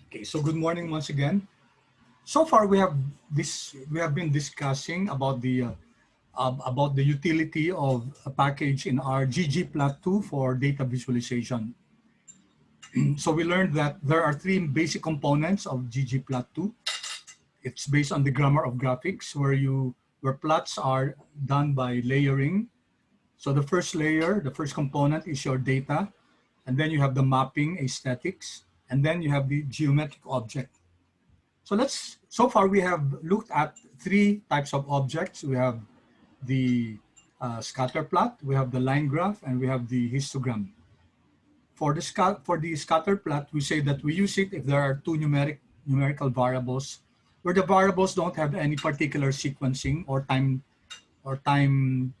Okay, so good morning once again. So far, we have been discussing about the utility of a package in our ggplot2 for data visualization. So we learned that there are three basic components of ggplot2. It's based on the grammar of graphics, where plots are done by layering. So the first layer, the first component is your data, and then you have the mapping, aesthetics, and then you have the geometric object. So far we have looked at three types of objects. We have the scatter plot, we have the line graph, and we have the histogram. For the scatter plot, we say that we use it if there are two numerical variables where the variables don't have any particular sequencing or time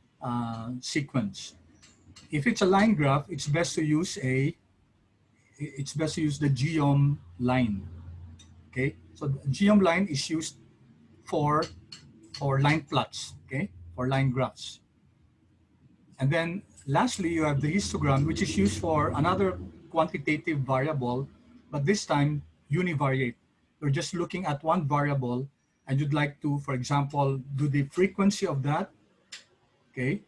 sequence. If it's a line graph, it's best to use the geom line. Okay, so the geom line is used for line plots, okay, for line graphs. And then lastly, you have the histogram, which is used for another quantitative variable, but this time univariate. You're just looking at one variable and you'd like to, for example, do the frequency of that, okay?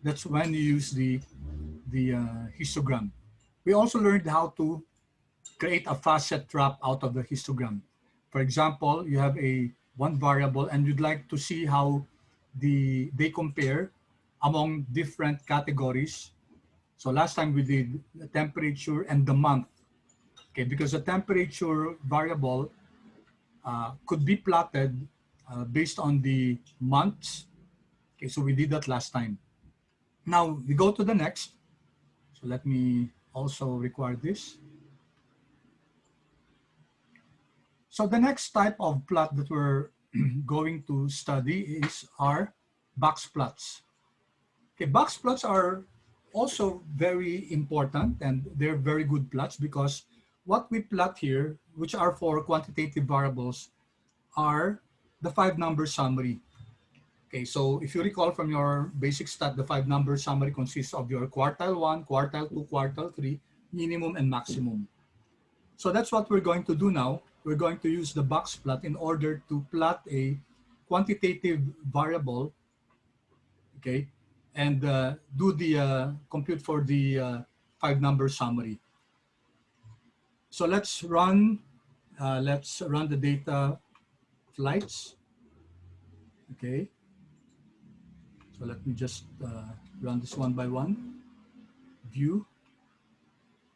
That's when you use the histogram. We also learned how to create a facet trap out of the histogram. For example, you have one variable and you'd like to see how they compare among different categories. So last time we did the temperature and the month, okay, because the temperature variable could be plotted based on the months. Okay, so we did that last time. Now we go to the next. So let me also require this. So the next type of plot that we're going to study is our box plots. Okay, box plots are also very important and they're very good plots because what we plot here, which are for quantitative variables, are the 5-number summary. Okay, so if you recall from your basic stat, the 5-number summary consists of your quartile 1, quartile 2, quartile 3, minimum and maximum. So that's what we're going to do now. We're going to use the box plot in order to plot a quantitative variable, okay, and do the compute for the 5-number summary. So let's run the data flights. Okay. So let me just run this one by one. View.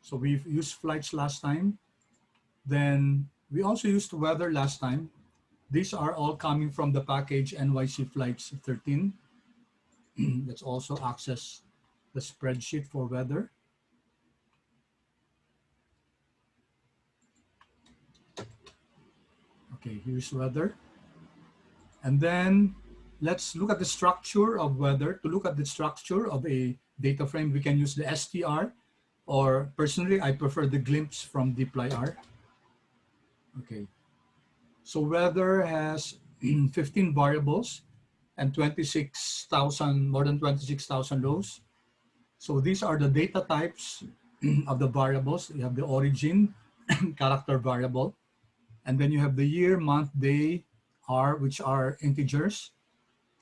So we've used flights last time. Then we also used weather last time. These are all coming from the package NYC Flights 13. Let's also access the spreadsheet for weather. Okay, here's weather. And then let's look at the structure of weather. To look at the structure of a data frame, we can use the STR, or personally, I prefer the glimpse from dplyr. Okay, so weather has 15 variables and more than 26,000 rows. So these are the data types of the variables. You have the origin, character variable, and then you have the year, month, day, hour, which are integers.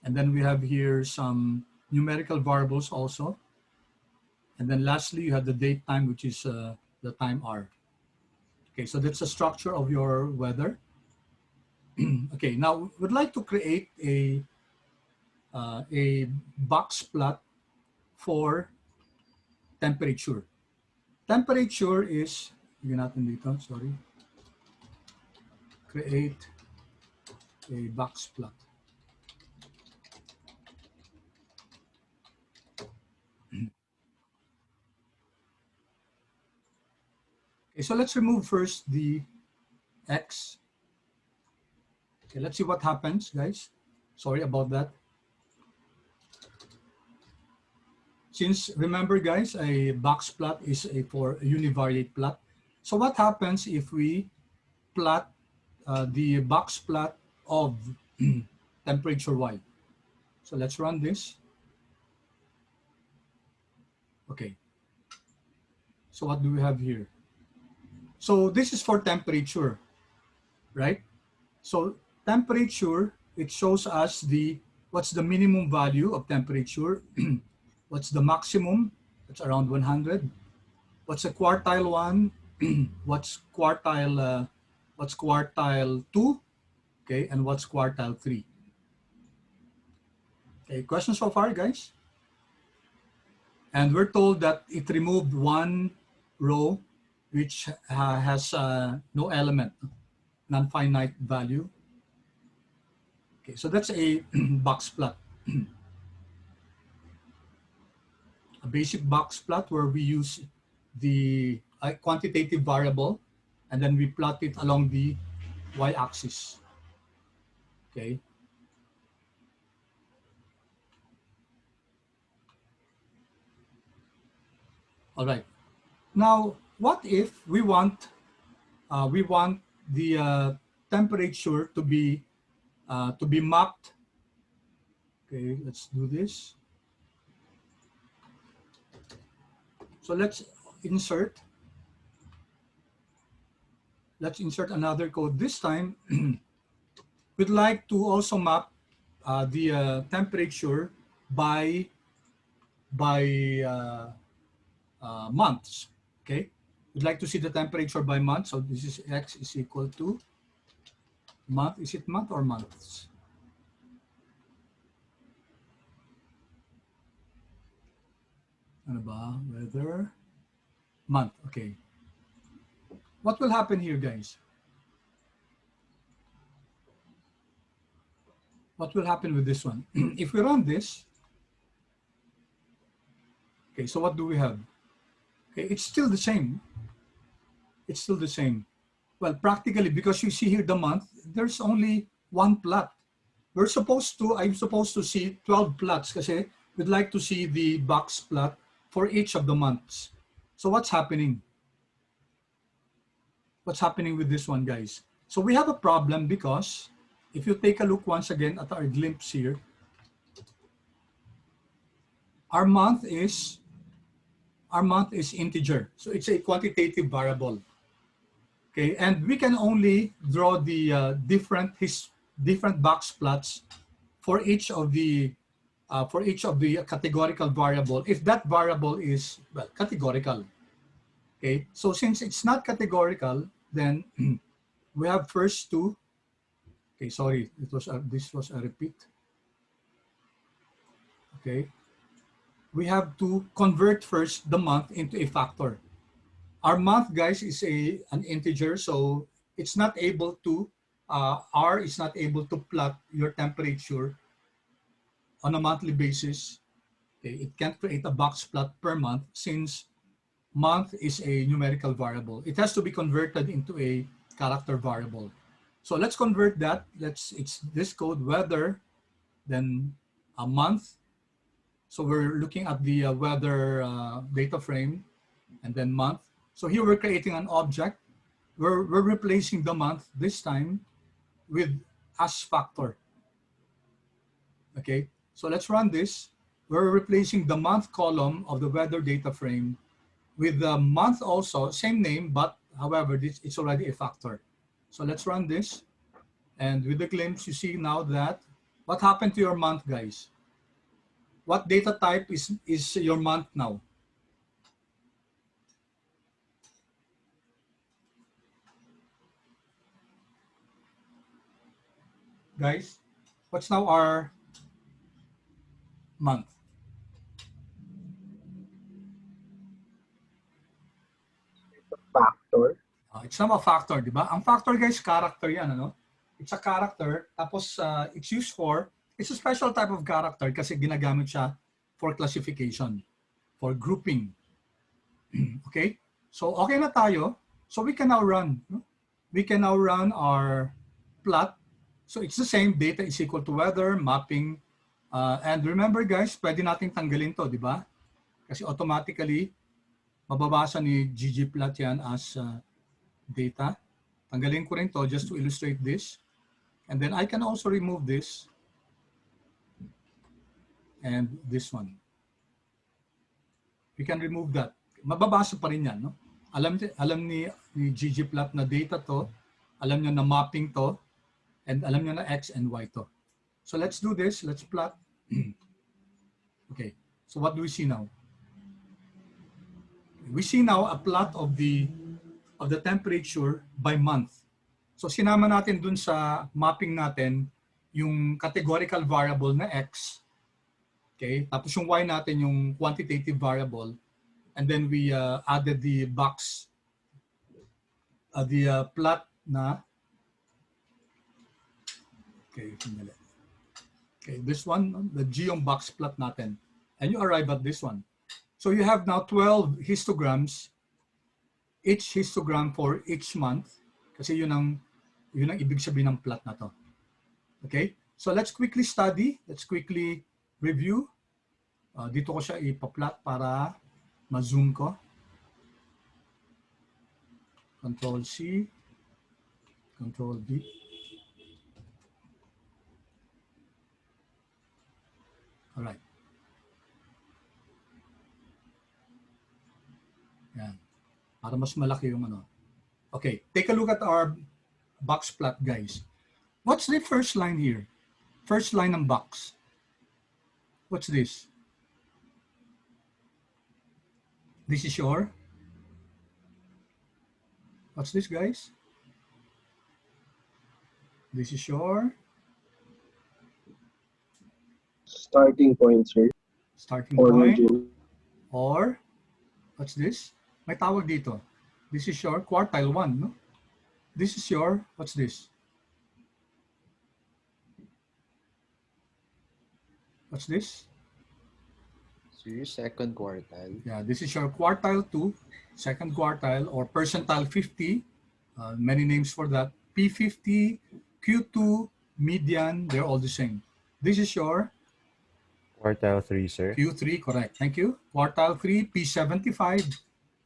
And then we have here some numerical variables also. And then lastly, you have the date time, which is the time hour. Okay, so that's the structure of your weather. Okay, now we'd like to create a box plot for temperature. Temperature is, yun natin dito, sorry. Create a box plot. Okay, so let's remove first the X. Okay, let's see what happens, guys. Sorry about that. Since remember, guys, a box plot is for a univariate plot. So what happens if we plot the box plot of temperature Y? So let's run this. Okay. So what do we have here? So this is for temperature, right? So temperature, it shows us what's the minimum value of temperature, what's the maximum, that's around 100. What's a quartile 1? What's quartile 2? Okay, and what's quartile 3? Okay, questions so far, guys? And we're told that it removed one row which has no element, non-finite value. Okay, so that's a box plot. A basic box plot where we use the quantitative variable and then we plot it along the y-axis. Okay. All right. Now, what if we want the temperature to be mapped? Okay, let's do this. So insert. Let's insert another code. This time, we'd like to also map the temperature by months. Okay, we'd like to see the temperature by month. So this is x is equal to month. Is it month or months? Ano ba? Weather, month. Okay. What will happen here, guys? What will happen with this one? If we run this, okay, so what do we have? Okay, it's still the same. It's still the same. Well, practically, because you see here the month, there's only one plot. I'm supposed to see 12 plots kasi we'd like to see the box plot for each of the months. So what's happening? What's happening with this one, guys? So we have a problem because if you take a look once again at our glimpse here, our month is integer. So it's a quantitative variable. Okay, and we can only draw the different box plots for each of the categorical variable if that variable is, well, categorical. Okay, so since it's not categorical, then we have first to, okay, sorry, this was a repeat. Okay, we have to convert first the month into a factor. Our month, guys, is an integer, so it's not able to R is not able to plot your temperature on a monthly basis. Okay, it can't create a box plot per month since month is a numerical variable. It has to be converted into a character variable. So let's convert that. It's this code, weather, then a month. So we're looking at the weather data frame and then month. So here we're creating an object. We're replacing the month this time with as factor. Okay, so let's run this. We're replacing the month column of the weather data frame with the month also, same name, but however, it's already a factor. So let's run this. And with the glimpse, you see now that what happened to your month, guys? What data type is your month now? Guys, what's now our month? Factor. It's not a factor, di ba? Ang factor, guys, character yan, ano? It's a character, tapos it's a special type of character kasi ginagamit siya for classification, for grouping. Okay? So, okay na tayo. So, we can now run. No? We can now run our plot. So, it's the same. Data is equal to weather, mapping. And remember, guys, pwede nating tanggalin to, di ba? Kasi automatically, mababasa ni ggplot yan as data. Tanggalin ko rin to just to illustrate this. And then I can also remove this and this one. We can remove that. Mababasa pa rin yan, no? alam ni ggplot na data to, alam niya na mapping to, and alam niya na x and y to. So let's do this. Let's plot. Okay. So what do we see now? We see now a plot of the temperature by month. So sinama natin dun sa mapping natin yung categorical variable na x. Okay? Tapos yung y natin yung quantitative variable. And then we added the box, the plot na. Okay, this one, the geom box plot natin. And you arrive at this one. So you have now 12 histograms, each histogram for each month. Kasi yun ang ibig sabihin ng plot na to. Okay? So let's quickly study. Let's quickly review. Dito ko siya ipa-plot para ma-zoom ko. Control C, Control V. All right. Yan. Para mas malaki yung ano. Okay, take a look at our box plot, guys. What's the first line here? First line ng box. What's this? This is your, what's this, guys? This is your starting point, sir. Starting or point. Margin. Or, what's this? May tawag dito. This is your quartile 1, no? This is your, what's this? What's this? So your second quartile. Yeah, this is your quartile 2, second quartile, or percentile 50. Many names for that. P50, Q2, median, they're all the same. This is your Quartile 3, sir. Q3, correct. Thank you. Quartile 3, P75,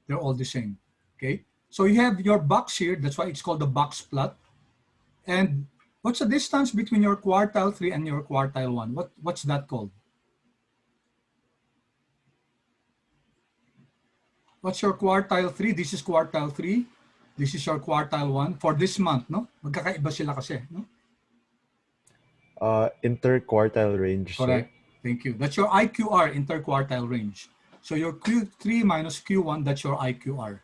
they're all the same. Okay, so you have your box here. That's why it's called the box plot. And what's the distance between your quartile 3 and your quartile 1? What's that called? What's your quartile 3? This is quartile 3. This is your quartile 1 for this month, no? Magkakaiba sila kasi, no? Interquartile range, Correct. sir. Thank you. That's your IQR, interquartile range. So your Q3 minus Q1, that's your IQR.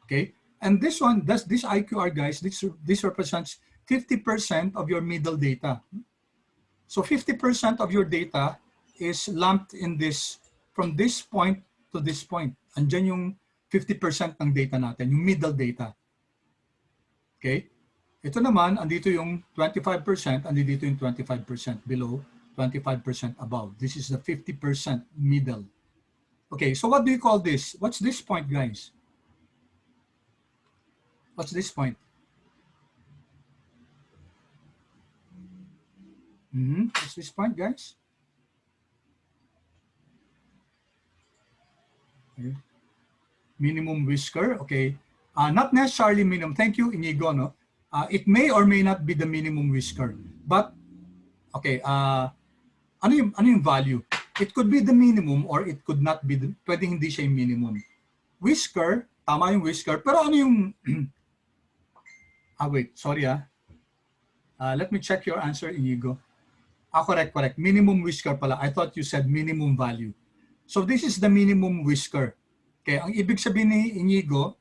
Okay? And this one, this IQR, guys, this represents 50% of your middle data. So 50% of your data is lumped in this, from this point to this point. Andyan yung 50% ng data natin, yung middle data. Okay? Ito naman, andito yung 25%, andito yung 25% below, 25% above. This is the 50% middle. Okay, so what do you call this? What's this point, guys? What's this point? What's this point, guys? Okay. Minimum whisker, okay. Not necessarily minimum. Thank you, Inigo, no? It may or may not be the minimum whisker. But, okay, ano yung value? It could be the minimum or it could not be, pwedeng hindi siya yung minimum. Whisker, tama yung whisker, pero ano yung, wait, sorry let me check your answer, Inigo. Correct. Minimum whisker pala. I thought you said minimum value. So this is the minimum whisker. Okay, ang ibig sabihin ni Inigo,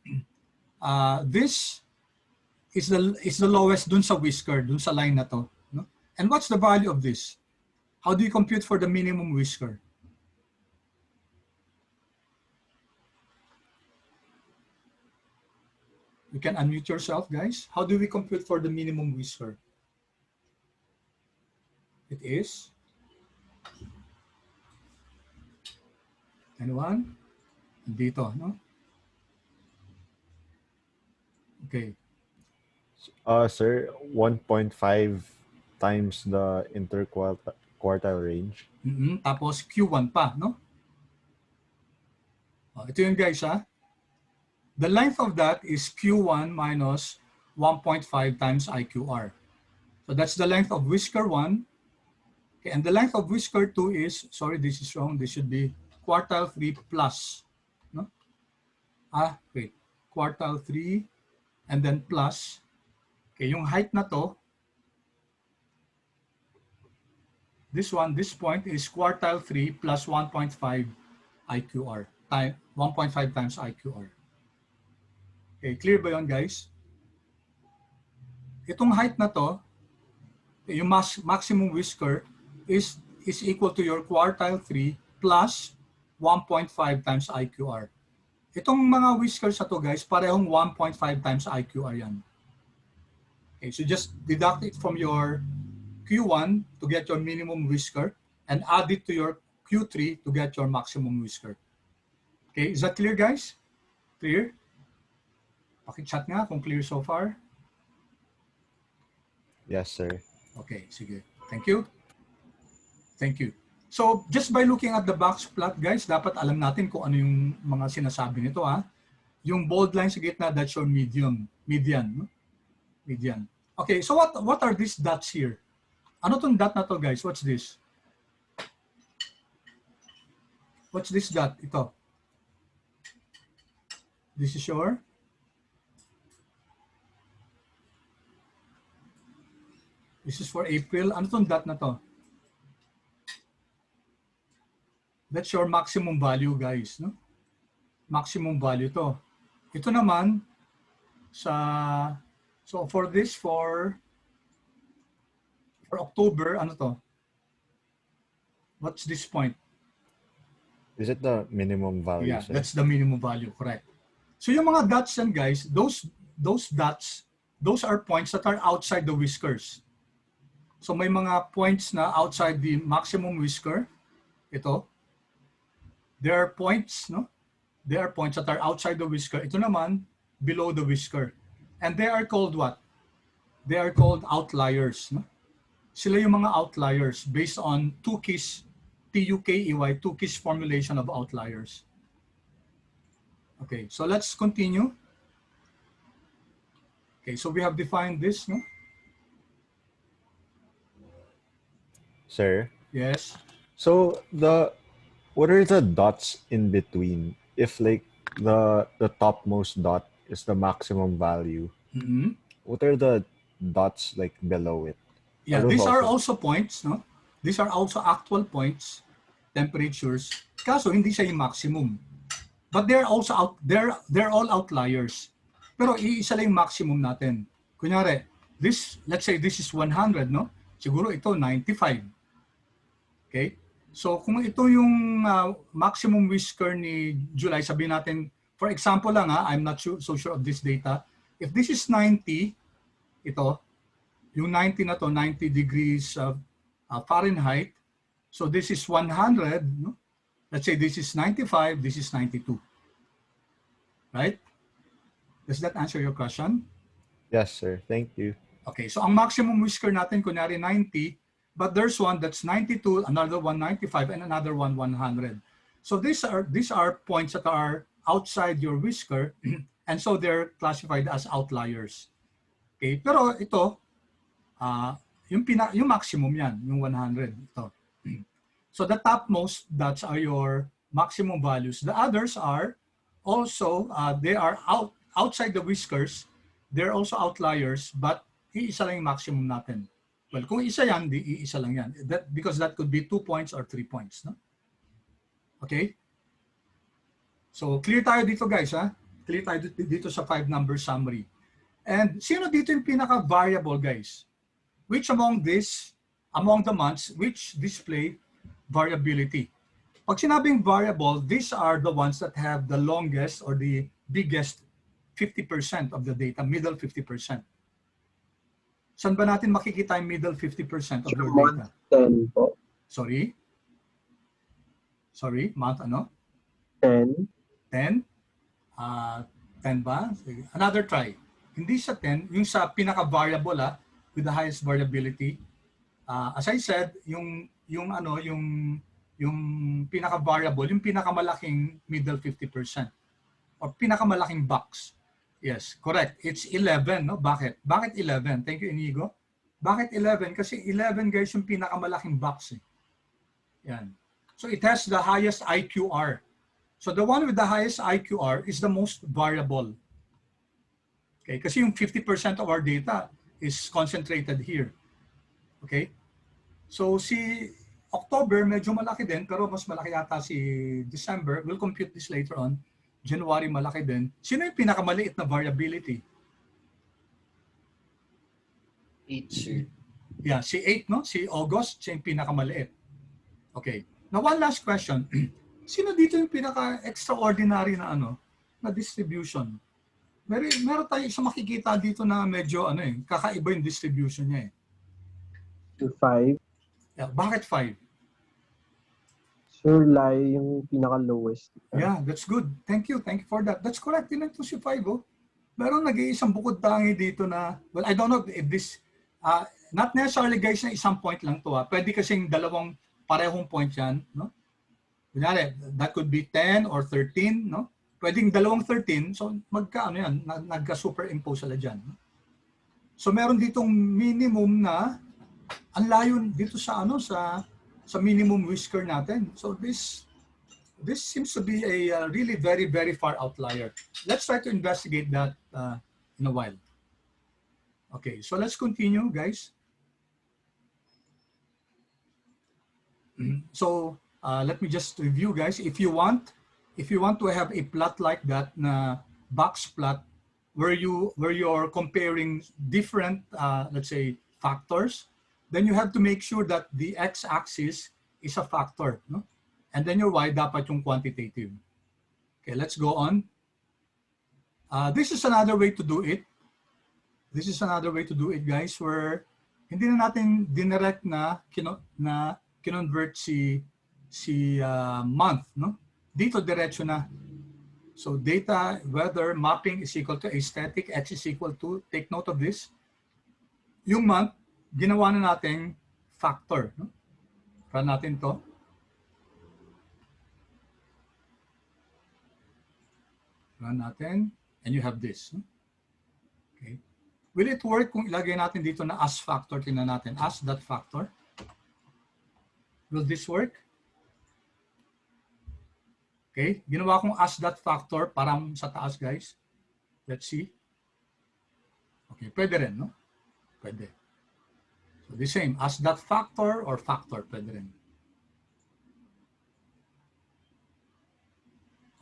this is the lowest dun sa whisker, dun sa line na to. No? And what's the value of this? How do you compute for the minimum whisker? You can unmute yourself, guys. How do we compute for the minimum whisker? It is? Anyone? Dito, no? Okay. Sir, 1.5 times the interquartile range. Tapos Q1 pa, no? Ito yun, guys, ha? The length of that is Q1 minus 1.5 times IQR. So that's the length of whisker 1. Okay, and the length of whisker 2 is, sorry, this is wrong. This should be quartile 3 plus. No? Wait. quartile 3, and then plus. Okay, yung height na to, this point is quartile 3 plus 1.5 IQR, 1.5 times IQR. Okay, clear ba yun, guys? Itong height na to, yung maximum whisker is equal to your quartile 3 plus 1.5 times IQR. Itong mga whiskers na to, guys, parehong 1.5 times IQR yan. Okay, so just deduct it from your Q1 to get your minimum whisker and add it to your Q3 to get your maximum whisker. Okay, is that clear, guys? Clear? Paki-chat nga kung clear so far. Yes, sir. Okay, sige. Thank you. Thank you. So, just by looking at the box plot, guys, dapat alam natin kung ano yung mga sinasabi nito, ha? Yung bold line sa gitna, that's your median. No? Median. Okay, so what are these dots here? Ano tong dot na to, guys? What's this? What's this dot? Ito. This is your This is for April. Ano tong dot na to? That's your maximum value, guys. No? Maximum value to. Ito naman, so for this, for October, ano to? What's this point? Is it the minimum value, Yeah, sir? that's the minimum value, correct. So yung mga dots yan, guys, those dots, those are points that are outside the whiskers. So may mga points na outside the maximum whisker. Ito. There are points, no? There are points that are outside the whisker. Ito naman, below the whisker. And they are called what? They are called outliers. No? Sila yung mga outliers based on Tukey's, T-U-K-E-Y, Tukey's formulation of outliers. Okay, so let's continue. Okay, so we have defined this, no? Sir? Yes. So what are the dots in between? If like the topmost dot is the maximum value, Mm-hmm. what are the dots like below it? Yeah, those these are also- also points, no? These are also actual points, temperatures. Kaso hindi siya yung maximum. But they're also they're all outliers. Pero iisa lang yung maximum natin. Kunyari, let's say this is 100, no? Siguro ito 95. Okay? So kung ito yung maximum whisker ni July, sabihin natin, for example lang, I'm not so sure of this data. If this is 90, ito, yung 90 na to, 90 degrees Fahrenheit. So this is 100, no? Let's say this is 95, this is 92. Right? Does that answer your question? Yes, sir. Thank you. Okay, so ang maximum whisker natin, kunyari 90, but there's one that's 92, another one 95, and another one 100. So these are points that are outside your whisker, and so they're classified as outliers. Okay, pero ito, yung maximum yan, yung 100. Ito. So the topmost dots are your maximum values. The others are also, they are outside the whiskers. They're also outliers, but iisa lang yung maximum natin. Well, kung isa yan, di iisa lang yan. Because that could be 2 points or 3 points. No? Okay? So clear tayo dito, guys. Ha? Clear tayo dito sa 5-number summary. And sino dito yung pinaka-variable, guys? Which among the months, which display variability? Pag sinabing variable, these are the ones that have the longest or the biggest 50% of the data, middle 50%. Saan ba natin makikita yung middle 50% of your data? Month 10 po. Sorry? Month ano? 10. 10? 10 ba? Sige. Another try. Hindi sa 10, yung sa pinaka-variable with the highest variability. As I said, yung pinaka-variable, yung pinakamalaking middle 50% or pinakamalaking box. Yes, correct. It's 11, no? Bakit? Bakit 11? Thank you, Inigo. Bakit 11? Kasi 11, guys, yung pinakamalaking box. Yan. So it has the highest IQR. So the one with the highest IQR is the most variable. Okay, kasi yung 50% of our data is concentrated here. Okay? So si October medyo malaki din, pero mas malaki yata si December. We'll compute this later on. January malaki din. Sino yung pinakamaliit na variability? 8, sir. Yeah, si 8, no? Si August, siya yung pinakamaliit. Okay. Now, one last question. Sino dito yung pinaka-extraordinary na na distribution? Meron tayo isang makikita dito na medyo kakaiba yung distribution niya eh. To 5. Yeah, bakit 5? Sir, lie yung pinaka-lowest. Yeah, that's good. Thank you for that. That's correct. Yun ito si 5, oh. Meron nag-iisang bukod tangi dito na, well, I don't know if this, not necessarily guys na isang point lang to. Pwede kasing dalawang parehong point yan, no? Kunyari, that could be 10 or 13, no? Pwedeng dalawang 13, so nagka-superimpose sila dyan. No? So meron ditong minimum na ang layo dito sa sa minimum whisker natin. So this seems to be a really very, very far outlier. Let's try to investigate that in a while. Okay, so let's continue, guys. So let me just review, guys. If you want to have a plot like that, na box plot, where you are comparing different, let's say, factors, then you have to make sure that the x-axis is a factor, no? And then your y dapat yung quantitative. Okay, let's go on. This is another way to do it. This is another way to do it, guys, where hindi na natin dinirect na kinonvert si month, no? Dito diretso na. So data, weather, mapping is equal to aesthetic, x is equal to, take note of this, yung month, ginawa na natin factor, no? Run natin to. Run natin, and you have this. No? Okay. Will it work kung ilagay natin dito na as factor? Tingnan natin, as that factor. Will this work? Okay, ginawa kong as that factor, parang sa taas, guys. Let's see. Okay, pwede rin, no? Pwede. So the same, as that factor or factor, pwede rin.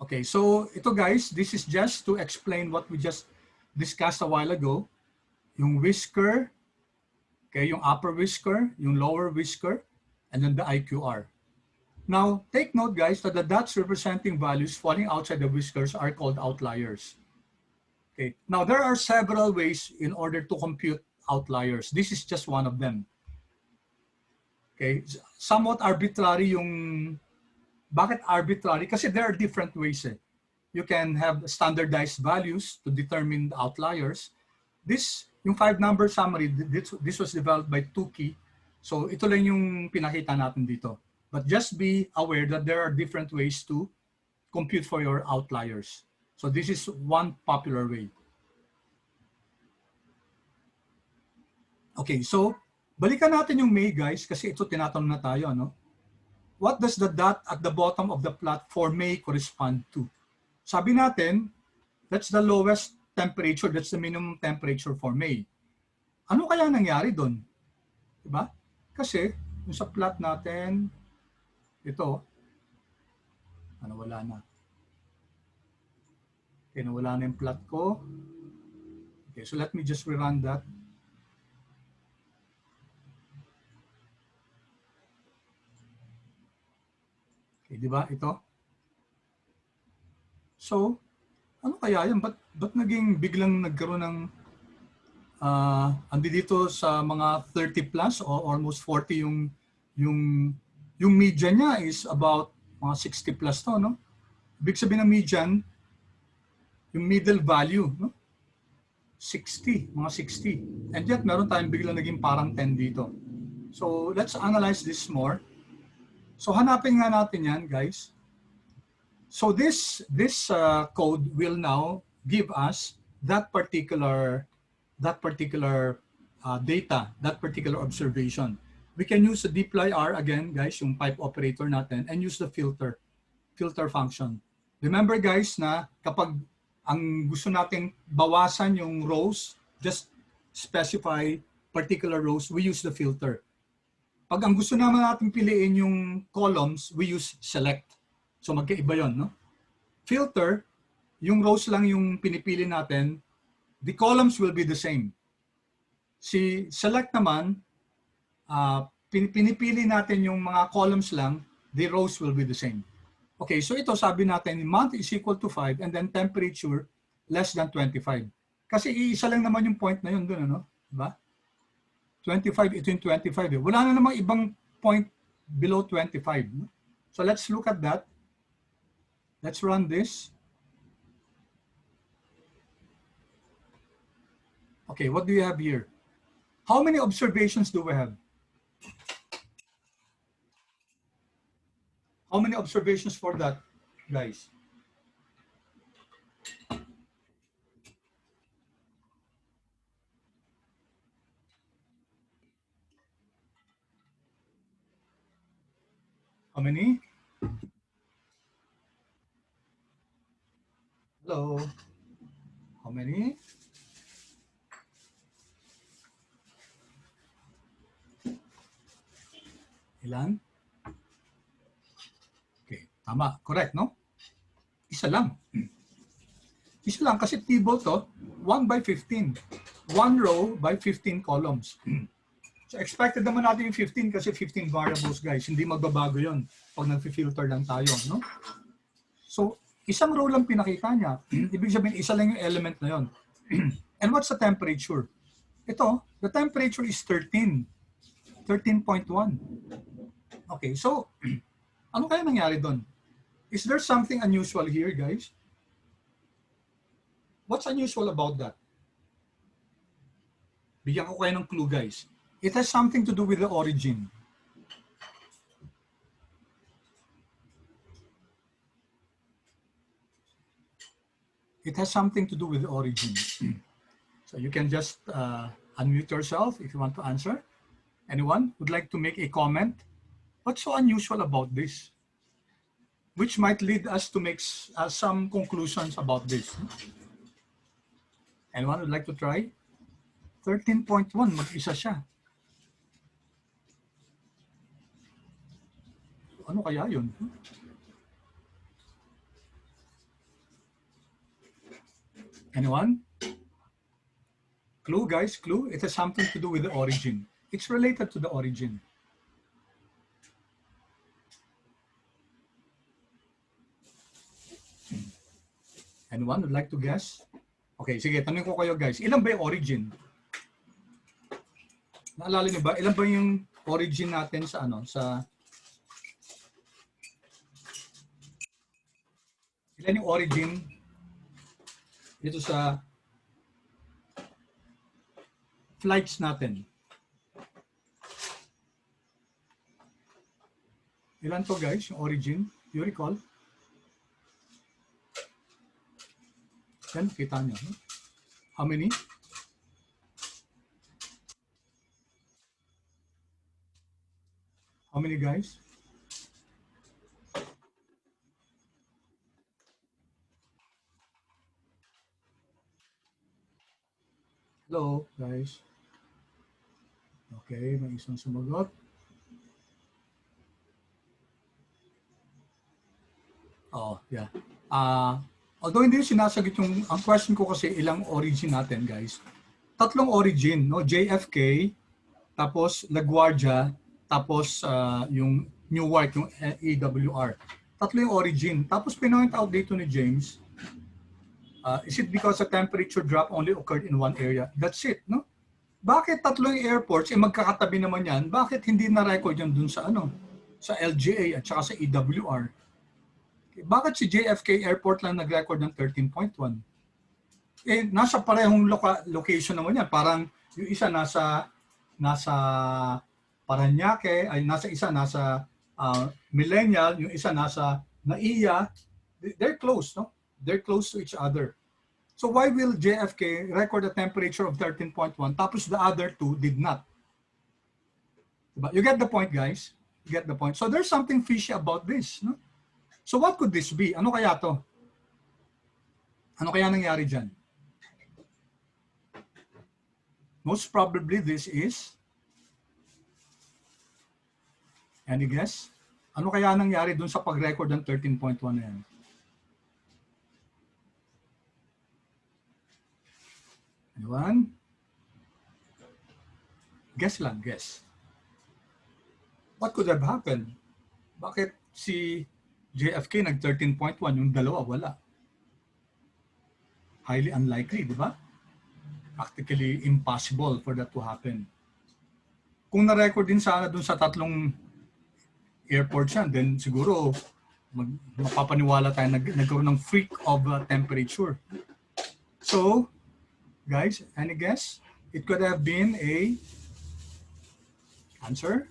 Okay, so ito guys, this is just to explain what we just discussed a while ago. Yung whisker, okay, yung upper whisker, yung lower whisker, and then the IQR. Now, take note guys that the dots representing values falling outside the whiskers are called outliers. Okay, now there are several ways in order to compute outliers. This is just one of them. Okay, somewhat arbitrary yung, bakit arbitrary? Kasi there are different ways. You can have standardized values to determine the outliers. This, yung 5-number summary, this was developed by Tukey. So ito lang yung pinakita natin dito. But just be aware that there are different ways to compute for your outliers. So this is one popular way. Okay, so balikan natin yung May guys kasi ito tinatanong na tayo, no? What does the dot at the bottom of the plot for May correspond to? Sabi natin, that's the lowest temperature, that's the minimum temperature for May. Ano kaya nangyari doon? Diba? Kasi yung sa plot natin, ito, wala na. Okay, nawala na yung plot ko. Okay, so let me just rerun that. Okay, di ba? Ito. So, ano kaya yan? Ba't naging biglang nagkaroon ng andi dito sa mga 30 plus o almost 40 yung median niya is about mga 60 plus to, no? Ibig sabihin ng median, yung middle value, no? 60, mga 60. And yet, meron tayong biglang naging parang 10 dito. So, let's analyze this more. So, hanapin nga natin yan, guys. So, this code will now give us that particular data, that particular observation. We can use the dplyr again, guys, yung pipe operator natin, and use the filter function. Remember, guys, na kapag ang gusto nating bawasan yung rows, just specify particular rows, we use the filter. Pag ang gusto naman natin piliin yung columns, we use select. So magkaiba yun, no? Filter, yung rows lang yung pinipili natin, the columns will be the same. Si select naman, pinipili natin yung mga columns lang, the rows will be the same. Okay, so ito sabi natin, month is equal to 5 and then temperature less than 25. Kasi iisa lang naman yung point na yun dun, ano? Diba? 25, ito yung 25. Eh. Wala na namang ibang point below 25. No? So let's look at that. Let's run this. Okay, what do you have here? How many observations do we have? How many observations for that, guys? How many? Hello? How many? Ilan? Okay, tama. Correct, no? Isa lang. Isa lang kasi table to, 1 by 15. 1 row by 15 columns. So expected naman natin yung 15 kasi 15 variables, guys. Hindi magbabago yon pag nag-filter lang tayo, no? So, isang row lang pinakita niya. Ibig sabihin, isa lang yung element na yon. And what's the temperature? Ito, the temperature is 13. 13.1. Okay, so, ano kaya nangyari doon? Is there something unusual here, guys? What's unusual about that? Bigyan ko kayo ng clue, guys. It has something to do with the origin. It has something to do with the origin. So you can just unmute yourself if you want to answer. Anyone would like to make a comment? What's so unusual about this? Which might lead us to make some conclusions about this. Anyone would like to try? 13.1, mag-isa siya. Ano kaya yun? Anyone? Clue, guys, clue. It has something to do with the origin. It's related to the origin. Anyone would like to guess? Okay, sige, tanong ko kayo, guys. Ilan ba yung origin? Naalala niyo ba? Ilan ba yung origin natin sa ano? Ilan yung origin dito sa flights natin? Ilan to, guys, yung origin? You recall? Yan, kita nyo. How many? How many, guys? Hello, guys. Okay, may isang sumagot. Oh, yeah. Although hindi sinasagot yung, ang question ko kasi ilang origin natin, guys. Tatlong origin, no? JFK, tapos LaGuardia, tapos yung Newark, yung EWR. Tatlo yung origin. Tapos pinoint out dito ni James, is it because the temperature drop only occurred in one area? That's it, no? Bakit tatlong airports, magkakatabi naman yan, bakit hindi na-record yan dun sa ano? Sa LGA at saka sa EWR? Bakit si JFK Airport lang nag-record ng 13.1? Eh, nasa parehong location naman yan. Parang yung isa nasa Paranaque, ay nasa Millennial, yung isa nasa NAIA. They're close, no? They're close to each other. So why will JFK record a temperature of 13.1 tapos the other two did not? Diba? You get the point, guys? You get the point. So there's something fishy about this, no? So what could this be? Ano kaya to? Ano kaya nangyari dyan? Most probably this is, any guess? Ano kaya nangyari dun sa pag-record ng 13.1 na yan? Anyone? Guess lang, guess. What could have happened? Bakit si JFK nag 13.1, yung dalawa wala? Highly unlikely, di ba? Practically impossible for that to happen. Kung na-record din sana dun sa tatlong airports yan, then siguro mapapaniwala tayo nagkaroon ng freak of temperature. So, guys, any guess? It could have been a answer.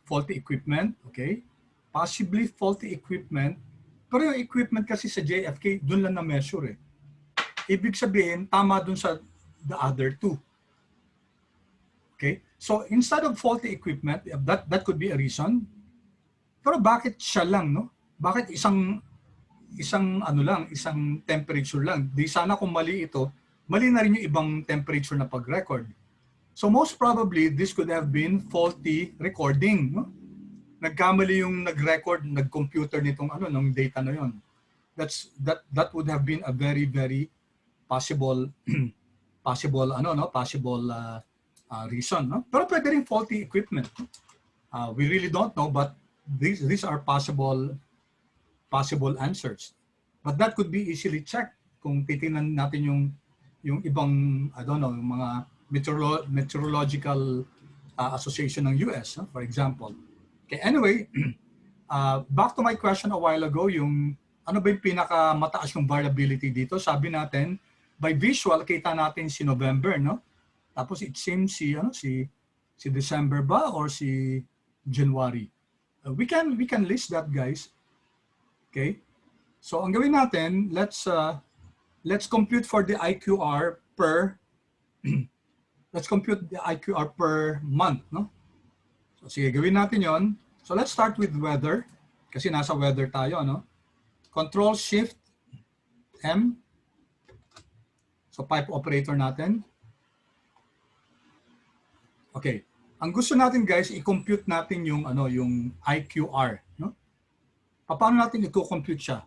Faulty equipment, okay? Possibly faulty equipment. Pero yung equipment kasi sa JFK, dun lang na-measure eh. Ibig sabihin, tama dun sa the other two. Okay? So, instead of faulty equipment, that could be a reason. Pero bakit siya lang, no? Bakit isang temperature lang? Di sana kung mali ito, mali na rin yung ibang temperature na pag-record. So most probably, this could have been faulty recording. No? Nagkamali yung nag-record, nag-computer nitong ng data na yon. That would have been a very, very possible reason. No? Pero pwede rin faulty equipment. We really don't know, but these are possible answers. But that could be easily checked kung titingnan natin yung ibang, I don't know, yung mga meteorological association ng US, for example. Okay, anyway, back to my question a while ago, yung ano ba yung pinakamataas yung variability dito? Sabi natin, by visual, kita natin si November, no? Tapos it seems si December ba or si January? We can list that, guys. Okay? So ang gawin natin, let's compute for the IQR per let's compute the IQR per month, no? So sige, gawin natin 'yon. So let's start with weather kasi nasa weather tayo, no? Control Shift M. So pipe operator natin. Okay. Ang gusto natin, guys, i-compute natin yung IQR, no? Paano natin i-compute siya?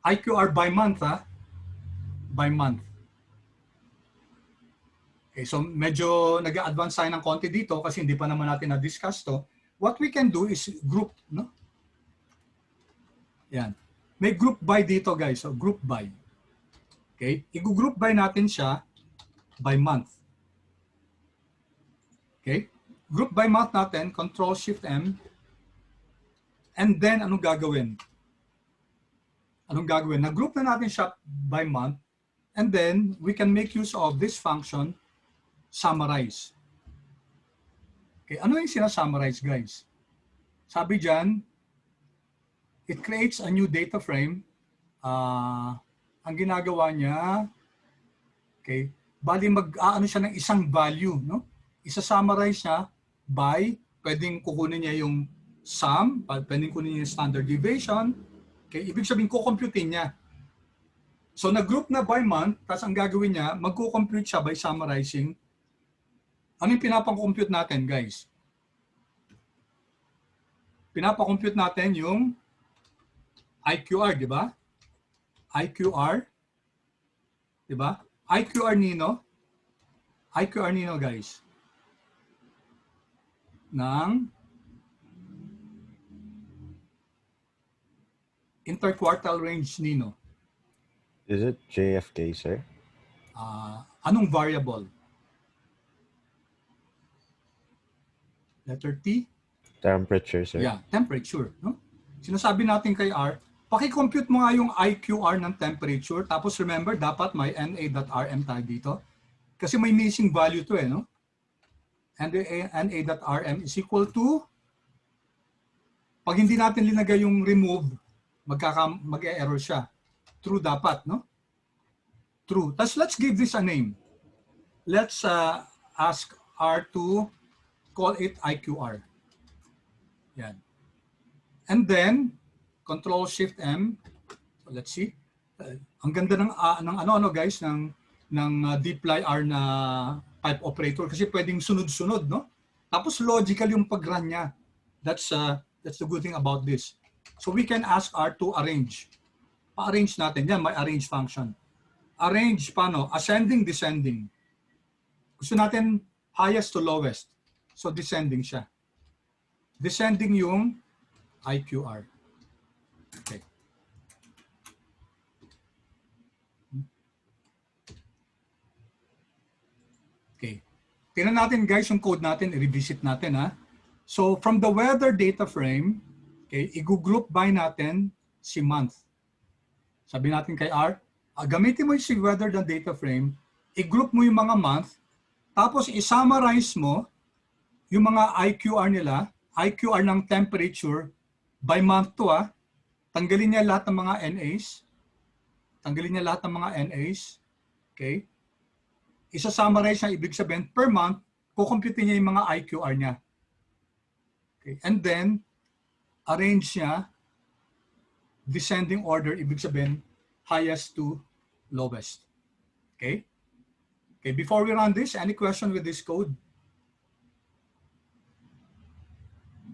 IQR by month, ha? By month. Okay, so medyo nag-advance tayo ng konti dito kasi hindi pa naman natin na-discuss to. What we can do is group, no? Yan. May group by dito, guys. So group by. Okay? I-group by natin siya by month. Okay? Group by month natin, Control Shift M. And then anong gagawin? Na-group na natin siya by month. And then we can make use of this function summarize. Okay, ano yung sinasummarize, guys? Sabi dyan, it creates a new data frame. Ang ginagawa niya, okay, bali mag-aano siya ng isang value, no? Isa-summarize niya by, pwedeng kukunin niya yung sum, pwedeng kunin niya yung standard deviation. Okay, ibig sabihin, kukomputin niya. So, nag-group na by month, tapos ang gagawin niya, mag-compute siya by summarizing. Ano yung pinapang-compute natin, guys? Pinapang-compute natin yung IQR, di ba? IQR. Di ba? IQR nino, guys. Ng interquartile range nino. Is it JFK, sir? Anong variable? Letter T? Temperature, sir? Yeah, temperature. No? Sinasabi natin kay R, paki-compute mo nga yung IQR ng temperature. Tapos remember, dapat may NA.RM tayo dito. Kasi may missing value to no? And NA.RM is equal to, pag hindi natin linagay yung remove, mag-error siya. True dapat, no? True. Tapos let's give this a name. Let's ask R to call it IQR. Yan. And then, Control Shift M. So let's see. Ang ganda ng ano guys ng dplyr na pipe operator kasi pwedeng sunod-sunod, no? Tapos logical yung pag-run niya. That's the good thing about this. So we can ask R to arrange. Pa-arrange natin. Yan, may arrange function. Arrange paano? Ascending, descending. Gusto natin highest to lowest. So descending siya. Descending yung IQR. Okay. Okay. Tingnan natin guys yung code natin, i-revisit natin ha. So from the weather data frame, okay, i-group by natin si month. Sabi natin kay R, gamitin mo yung si weather na data frame, i-group mo yung mga month, tapos i-summarize mo yung mga IQR nila, IQR ng temperature by month to ha. Tanggalin niya lahat ng mga NAs. Tanggalin niya lahat ng mga NAs. Okay? Isa-summarize niya, ibig sabihin, per month, kukompute niya yung mga IQR niya. Okay? And then, arrange niya, descending order, ibig sabihin, highest to lowest. Okay? Okay, before we run this, any question with this code?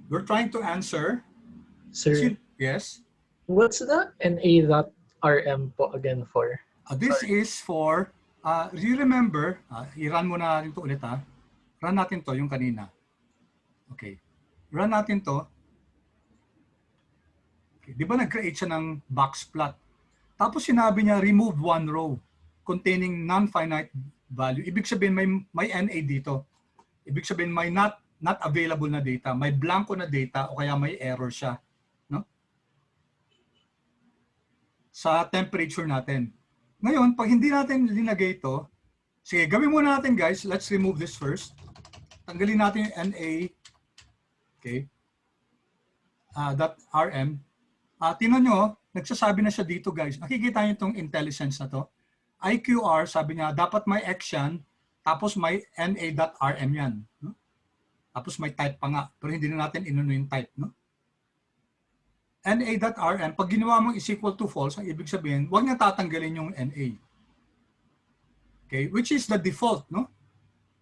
We're trying to answer. Sir, Yes? what's the NA.RM po again for? This is for, do you remember, i-run muna natin ito ulit ha. Run natin to yung kanina. Okay. Run natin to. Okay. Di ba nag-create siya ng box plot? Tapos sinabi niya, remove one row containing non-finite value. Ibig sabihin may NA dito. Ibig sabihin may not available na data. May blanco na data o kaya may error siya. No? Sa temperature natin. Ngayon, pag hindi natin linagay ito, sige, gawin muna natin guys. Let's remove this first. Tanggalin natin yung NA. Okay. .rm. Tingnan nyo, nagsasabi na siya dito guys. Nakikita nyo itong IntelliSense na to. IQR, sabi niya, dapat may X yan, tapos may NA.rm yan. No? Tapos may type pa nga, pero hindi na natin inuno yung type. No? NA.rm, pag ginawa mong is equal to false, ang ibig sabihin, huwag niya tatanggalin yung NA. Okay, which is the default. No?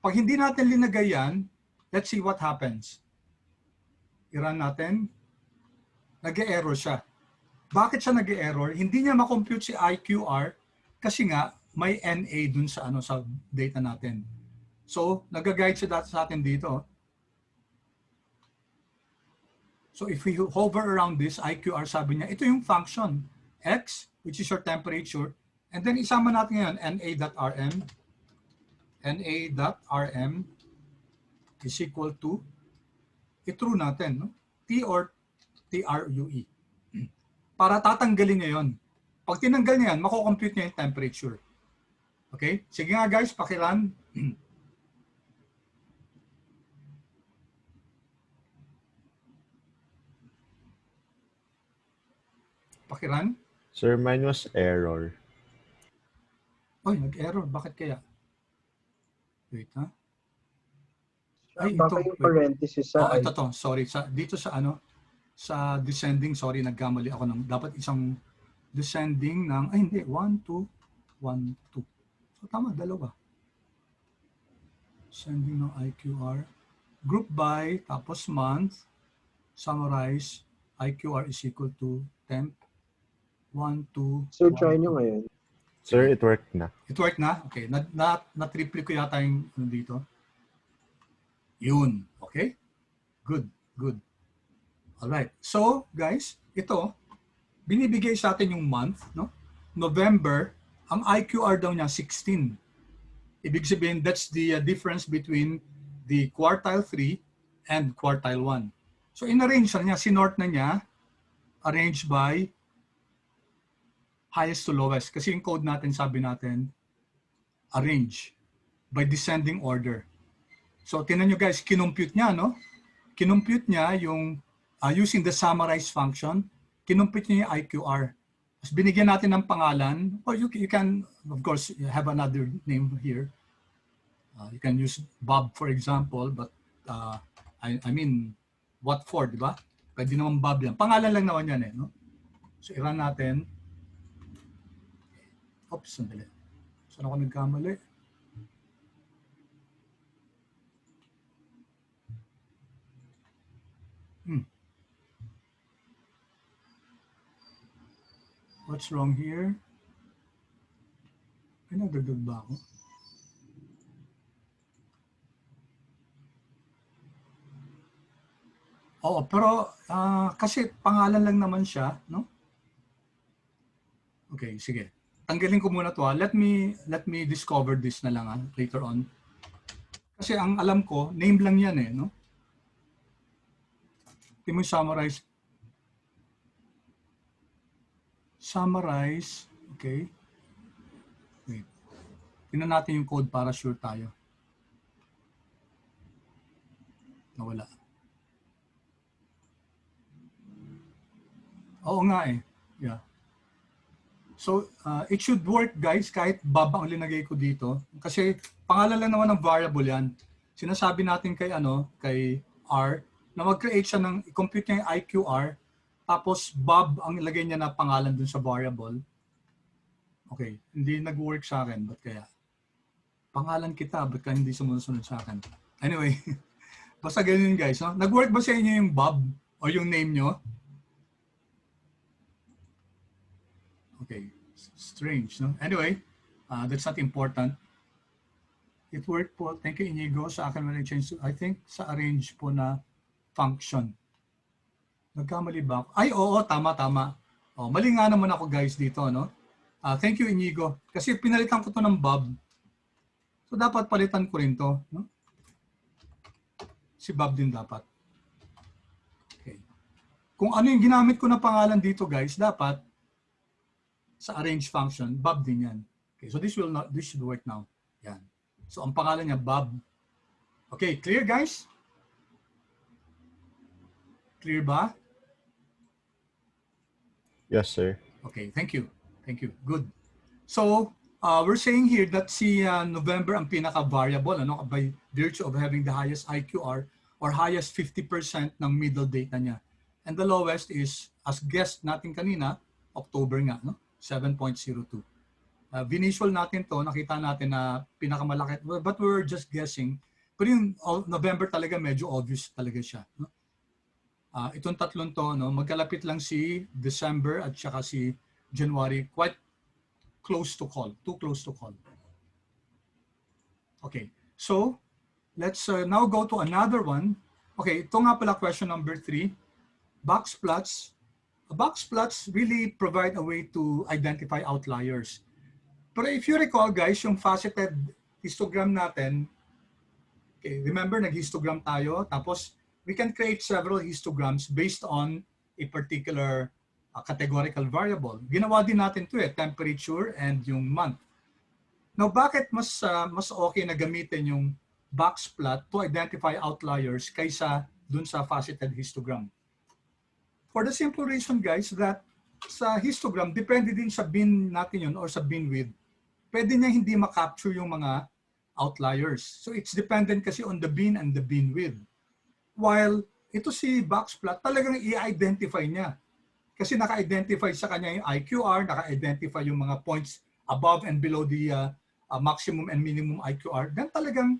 Pag hindi natin linagay yan, let's see what happens. I-run natin. Nag-e-error siya. Bakit siya nag-e-error? Hindi niya makompute si IQR kasi nga may NA dun sa sa data natin. So, nag-guide siya sa atin dito. So, if we hover around this IQR, sabi niya, ito yung function X, which is your temperature, and then isama natin ngayon NA.rm. NA.rm is equal to i-true natin, no? T or TRUE. Para tatanggalin niya yun. Pag tinanggal niya yan, makocompute niya yung temperature. Okay? Sige nga guys, pakiran. Pakiran. Sir, mine was error. Oy, nag-error. Bakit kaya? Wait, ha? Ay, Baka ito. yung parenthesis sa Ito to. Sorry. Dito sa descending, sorry, nagkamali ako ng, dapat isang descending ng, ay hindi, 1, 2, 1, 2. So tama, dalawa. Descending ng IQR. Group by, tapos month, summarize, IQR is equal to temp, 1, 2, So 1, try nyo ngayon. Sir, it worked na. It worked na? Okay. Na-triple ko yata yung dito. Yun. Okay? Good. Good. Alright. So, guys, ito, binibigay sa atin yung month, no? November, ang IQR daw niya 16. Ibig sabihin, that's the difference between the quartile 3 and quartile 1. So, in-arrange na niya, sinort na niya, arrange by highest to lowest. Kasi yung code natin, sabi natin, arrange by descending order. So, tinan nyo guys, kinompute niya, no? Kinompute niya yung, using the summarize function, kinompute niya yung IQR. Tapos binigyan natin ng pangalan, or you can, of course, have another name here. You can use Bob, for example, but I mean, what for, di ba? Pwede naman Bob yan. Pangalan lang naman yan, eh, no? So, i-run natin. Oops, sandali. Saan ako nagkamali? What's wrong here? Ay, nagdagdag ba ako? Oo, pero kasi pangalan lang naman siya, no? Okay, sige. Tanggalin ko muna to. Let me discover this na lang later on. Kasi ang alam ko, name lang yan eh, no? Hindi mo summarize. Summarize, okay. Wait. Tingnan natin yung code para sure tayo. Nawala. Oo nga eh. Yeah. So, it should work guys kahit Bob ang linagay ko dito. Kasi pangalan lang naman ng variable yan. Sinasabi natin kay kay R na mag-create siya ng i-compute niya yung IQR tapos Bob ang ilagay niya na pangalan dun sa variable. Okay, hindi nag-work sa akin. Ba't kaya? Pangalan kita, ba't ka hindi sumusunod sa akin? Anyway, basta ganyan guys. No? Nag-work ba sa inyo yung Bob o yung name nyo? Okay, strange, no? Anyway, that's not important. It worked po. Thank you, Inigo. Sa akin, when I changed to, I think, sa arrange po na function. Nagkamali ba ako? Ay, oo, tama. Oh, mali nga naman ako, guys, dito, no? Thank you, Inigo. Kasi pinalitan ko to ng Bob. So, dapat palitan ko rin to, no? Si Bob din dapat. Okay. Kung ano yung ginamit ko na pangalan dito, guys, dapat sa arrange function, Bob din yan. Okay, so this should work now. Yan. So ang pangalan niya Bob. Okay, clear guys? Clear ba? Yes, sir. Okay, thank you. Thank you. Good. So we're saying here that si November ang pinaka-variable by virtue of having the highest IQR or highest 50% ng middle data niya. And the lowest is, as guessed natin kanina, October nga, no? 7.02. Visual natin to, nakita natin na pinakamalaki, but we're just guessing. Pero yung November talaga medyo obvious talaga siya. No? Itong tatlong to, no, magkalapit lang si December at saka si January, quite close to call, too close to call. Okay, so let's now go to another one. Okay, ito nga pala question number 3. Box plots. Box plots really provide a way to identify outliers. Pero if you recall guys, yung faceted histogram natin, okay, remember nag-histogram tayo, tapos we can create several histograms based on a particular categorical variable. Ginawa din natin to temperature and yung month. Now bakit mas okay na gamitin yung box plot to identify outliers kaysa dun sa faceted histogram? For the simple reason, guys, that sa histogram, depende din sa bin natin yun or sa bin width. Pwede niya hindi makapture yung mga outliers. So it's dependent kasi on the bin and the bin width. While ito si box plot, talagang i-identify niya. Kasi naka-identify sa kanya yung IQR, naka-identify yung mga points above and below the maximum and minimum IQR. Then talagang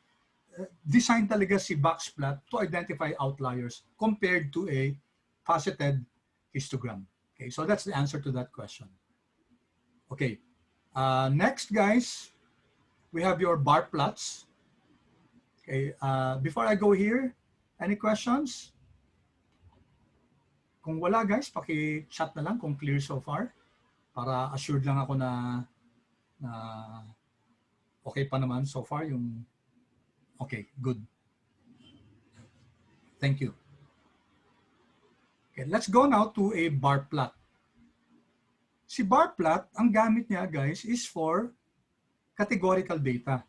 design talaga si box plot to identify outliers compared to a faceted histogram. Okay, so that's the answer to that question. Okay, next guys, we have your bar plots. Okay, before I go here, any questions? Kung wala guys, paki-chat na lang kung clear so far para assured lang ako na okay pa naman so far yung okay, good. Thank you. Okay, let's go now to a bar plot. Si bar plot, ang gamit niya guys is for categorical data.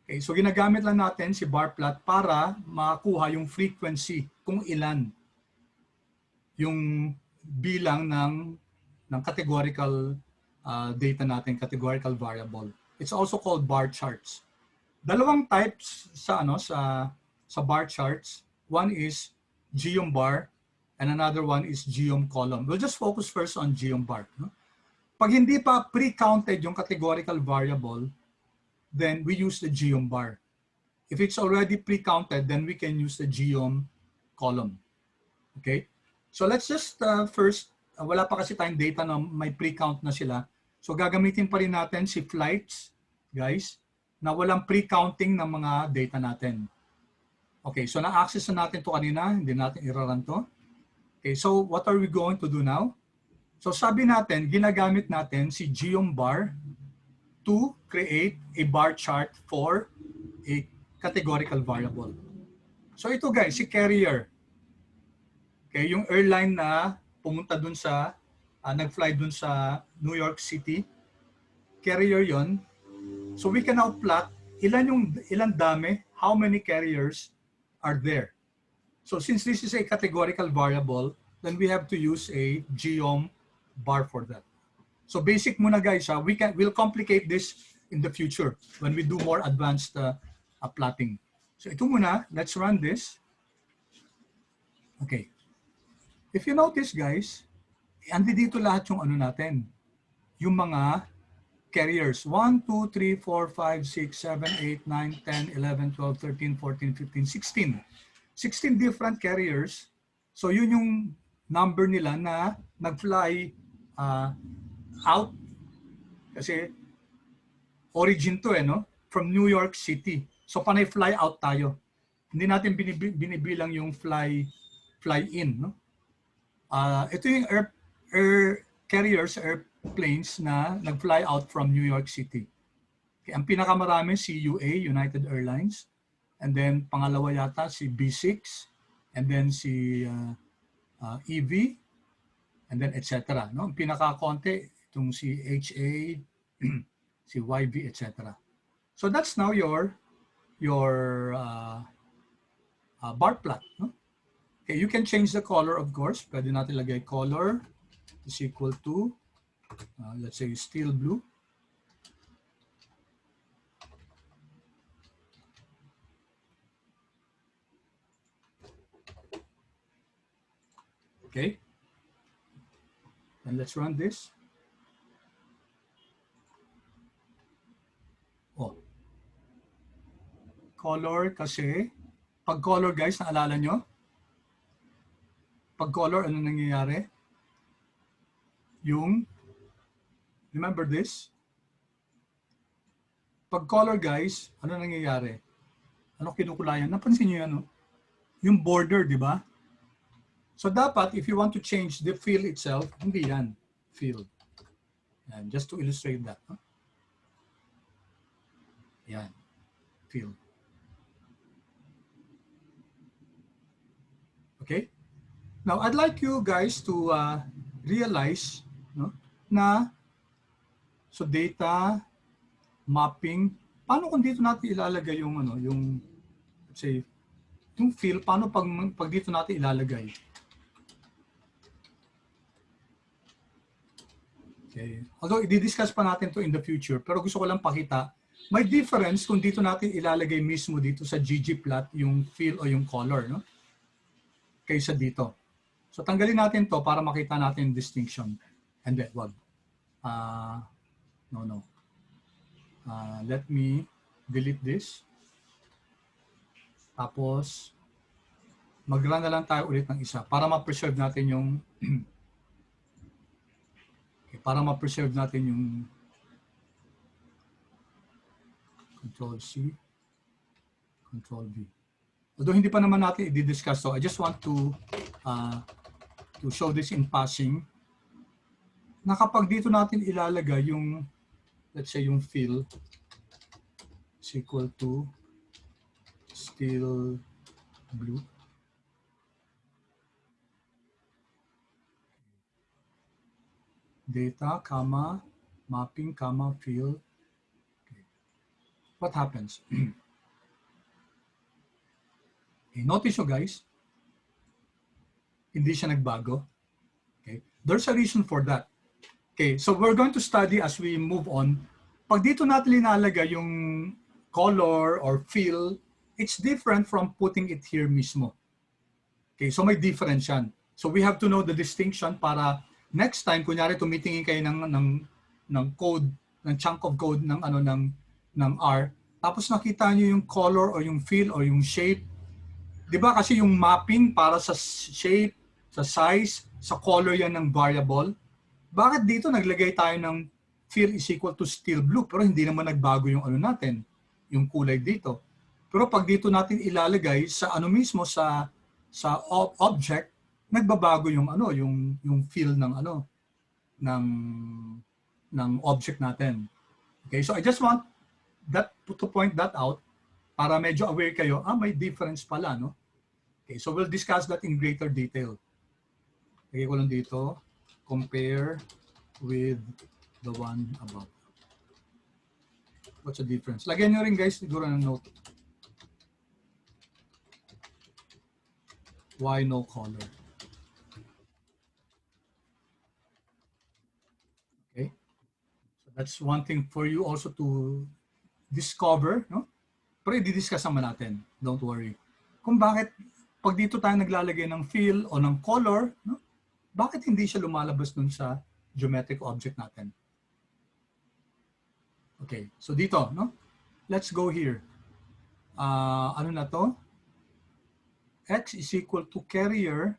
Okay, so ginagamit lang natin si bar plot para makuha yung frequency kung ilan yung bilang ng categorical data natin, categorical variable. It's also called bar charts. Dalawang types sa bar charts. One is geom bar and another one is geom column. We'll just focus first on geom bar. No? Pag hindi pa pre-counted yung categorical variable, then we use the geom bar. If it's already pre-counted, then we can use the geom column. Okay? So let's just first, wala pa kasi tayong data na may pre-count na sila. So gagamitin pa rin natin si flights, guys, na walang pre-counting ng mga data natin. Okay, so na-access na natin to kanina, hindi natin i-run to. Okay, so what are we going to do now? So sabi natin, ginagamit natin si geom bar to create a bar chart for a categorical variable. So ito guys, si carrier. Okay, yung airline na pumunta dun sa, nag-fly dun sa New York City. Carrier yon. So we can now plot ilan dami, how many carriers are there. So since this is a categorical variable, then we have to use a geom bar for that. So basic muna guys, we'll complicate this in the future when we do more advanced plotting. So ito muna, let's run this. Okay. If you notice guys, andi dito lahat yung ano natin, yung mga carriers. 1, 2, 3, 4, 5, 6, 7, 8, 9, 10, 11, 12, 13, 14, 15, 16. 16 different carriers. So yun yung number nila na nag-fly out. Kasi origin to no? From New York City. So panay fly out tayo. Hindi natin binibilang yung fly in. No? Ito yung air carriers, airplanes na nag-fly out from New York City. Okay, ang pinakamarami si UA, United Airlines. And then pangalawa yata si B6. And then si EV. And then etc. No? Ang pinaka-konti, itong si HA, si YV, etc. So that's now your bar plot. No? Okay, you can change the color, of course. Pwede natin lagay color is equal to, let's say, steel blue. Okay. And let's run this. Oh. Color kasi, pag color guys, naalala nyo? Pag color, ano nangyayari? Yung, remember this? Pag color guys, ano nangyayari? Ano kinukulayan? Napansin nyo yan, no? Yung border, di ba? So dapat, if you want to change the fill itself, hindi yan, fill. Yan, just to illustrate that. No? Yan, fill. Okay? Now, I'd like you guys to realize no, na so data, mapping, paano kung dito natin ilalagay yung ano, yung let's say yung fill, paano pag dito natin ilalagay? Okay. Although i-discuss pa natin to in the future, pero gusto ko lang pakita, may difference kung dito natin ilalagay mismo dito sa ggplot yung fill o yung color, no? Kaysa dito. So tanggalin natin to para makita natin distinction. And then, wag. No. Let me delete this. Tapos, mag-run na lang tayo ulit ng isa para ma-preserve natin yung Control-C, Control-V. Although hindi pa naman natin i-discuss to, I just want to show this in passing na kapag dito natin ilalagay yung, let's say, yung fill is equal to steel blue. Data, comma, mapping, comma, fill. Okay. What happens? Okay, notice nyo guys, hindi siya nagbago. Okay? There's a reason for that. Okay, so we're going to study as we move on. Pag dito natin linalagay yung color or fill, it's different from putting it here mismo. Okay, so may difference yan. So we have to know the distinction para next time, kunyari tumitingin kayo ng code, ng chunk of code ng ng R, tapos nakita niyo yung color o yung fill o yung shape. 'Di ba kasi yung mapping para sa shape, sa size, sa color yan ng variable. Bakit dito naglagay tayo ng fill is equal to steel blue pero hindi naman nagbago yung natin, yung kulay dito. Pero pag dito natin ilalagay sa mismo sa object, nagbabago yung yung fill ng ng object natin. Okay, so I just want to point that out para medyo aware kayo, may difference pala, no? Okay, so we'll discuss that in greater detail. Lagay ko lang dito, compare with the one above. What's the difference? Lagyan nyo rin guys, siguro ng note. Why no color? Okay, so that's one thing for you also to discover, no? Pero i-discuss naman natin, don't worry. Kung bakit pag dito tayo naglalagay ng fill o ng color, no? Bakit hindi siya lumalabas dun sa geometric object natin? Okay, so dito, no? Let's go here. Ano na to? X is equal to carrier,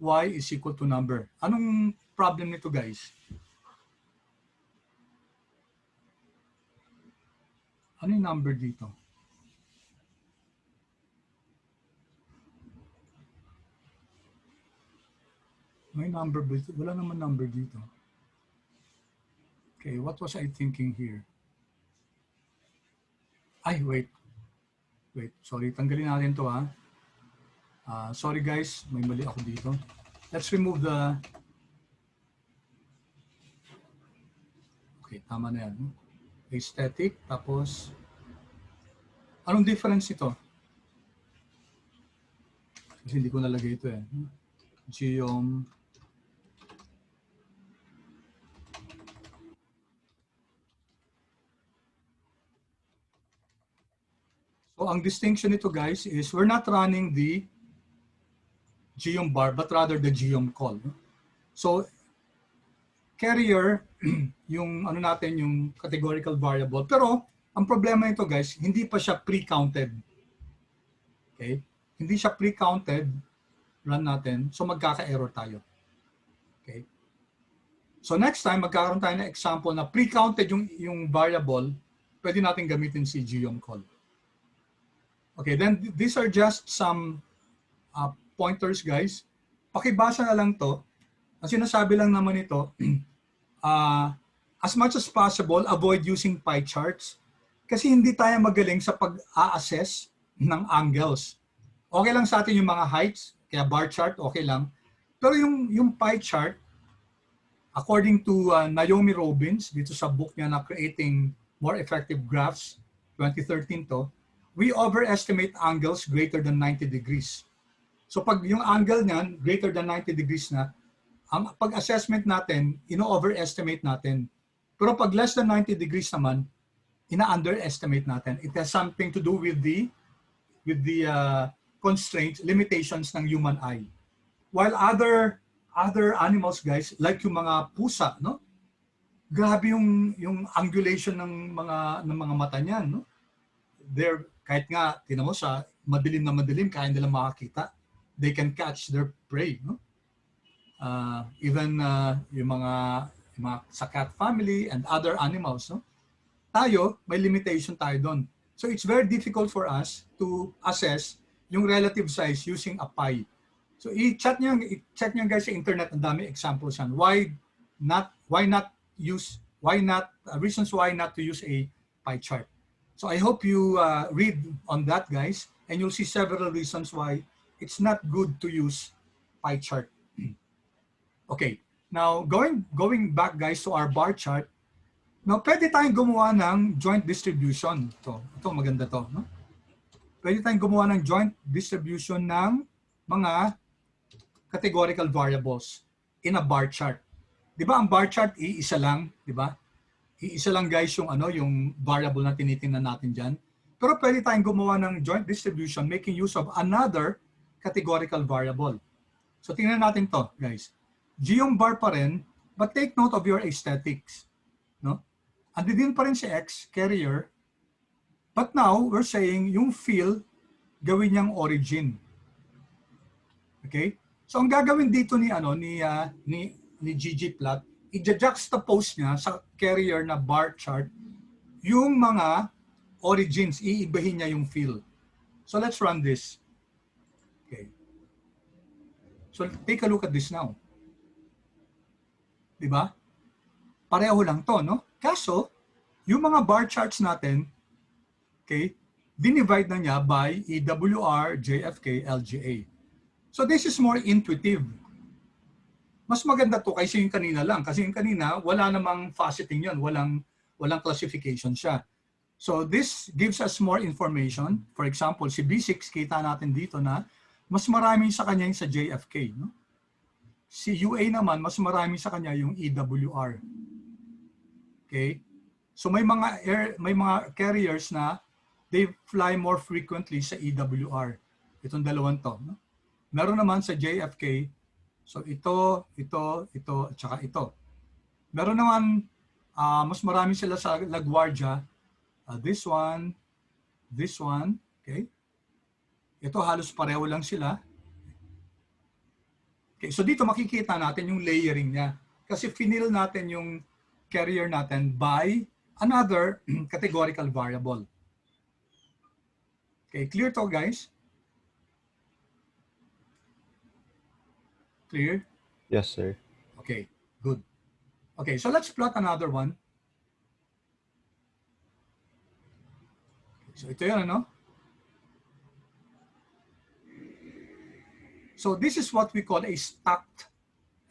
Y is equal to number. Anong problem nito, guys? Ano yung number dito? May number dito. Wala naman number dito. Okay, what was I thinking here? Ay, wait. Wait, sorry. Tanggalin natin to, ha. Sorry, guys. May mali ako dito. Let's remove the... Okay, tama na yan. Aesthetic, tapos... Anong difference ito? Kasi hindi ko nalagay ito, eh. Geom... So ang distinction nito guys is we're not running the geom bar but rather the geom call. So carrier yung natin yung categorical variable pero ang problema nito guys hindi pa siya pre-counted. Okay? Hindi siya pre-counted, run natin, so magkaka-error tayo. Okay? So next time magkakaroon tayo ng example na pre-counted yung variable, pwede natin gamitin si geom call. Okay, then these are just some pointers, guys. Pakibasa na lang to. Ang sinasabi lang naman ito, as much as possible, avoid using pie charts kasi hindi tayo magaling sa pag-a-assess ng angles. Okay lang sa atin yung mga heights, kaya bar chart, okay lang. Pero yung pie chart, according to Naomi Robbins, dito sa book niya na Creating More Effective Graphs, 2013 to, we overestimate angles greater than 90 degrees. So pag yung angle niyan, greater than 90 degrees na, ang pag-assessment natin, ino-overestimate natin. Pero pag less than 90 degrees naman, ina-underestimate natin. It has something to do with the constraints, limitations ng human eye. While other animals, guys, like yung mga pusa, no? Grabe yung angulation ng mga mata niyan, no? Kahit nga, tinan mo sa madilim na madilim, kaya nila makakita. They can catch their prey. No? Even yung mga sa cat family and other animals. No? Tayo, may limitation tayo doon. So it's very difficult for us to assess yung relative size using a pie. So i-check nyo guys sa internet, ang dami examples yan. Reasons why not to use a pie chart. So I hope you read on that, guys, and you'll see several reasons why it's not good to use pie chart. Okay, now going back, guys, to our bar chart. Now, pwede tayong gumawa ng joint distribution. Ito maganda to. No? Pwede tayong gumawa ng joint distribution ng mga categorical variables in a bar chart. Di ba ang bar chart, iisa lang, di ba? Iisa lang guys yung variable na tinitingnan natin dyan. Pero pwede tayong gumawa ng joint distribution making use of another categorical variable. So tingnan natin to, guys. G yung bar pa rin, but take note of your aesthetics. No? Andin pa rin si X, carrier. But now, we're saying yung fill, gawin niyang origin. Okay? So ang gagawin dito ni ggplot, i-juxtapose niya sa carrier na bar chart yung mga origins, iibahin niya yung fill. So let's run this. Okay. So take a look at this now. Diba? Pareho lang to, no? Kaso, yung mga bar charts natin, okay, dinivide na niya by EWR, JFK, LGA. So this is more intuitive. Mas maganda to kaysa yung kanina lang. Kasi yung kanina, wala namang faceting yun. Walang classification siya. So this gives us more information. For example, si B6, kita natin dito na mas marami sa kanya yung sa JFK. No? Si UA naman, mas marami sa kanya yung EWR. Okay? So may mga carriers na they fly more frequently sa EWR. Itong dalawang to. No? Meron naman sa JFK, so ito, at saka ito. Meron naman, mas marami sila sa LaGuardia. This one, okay? Ito halos pareho lang sila. Okay, so dito makikita natin yung layering niya. Kasi finil natin yung carrier natin by another categorical variable. Okay, clear to guys? Clear? Yes, sir. Okay, good. Okay, so let's plot another one. So ito yun, ano? So this is what we call a stacked,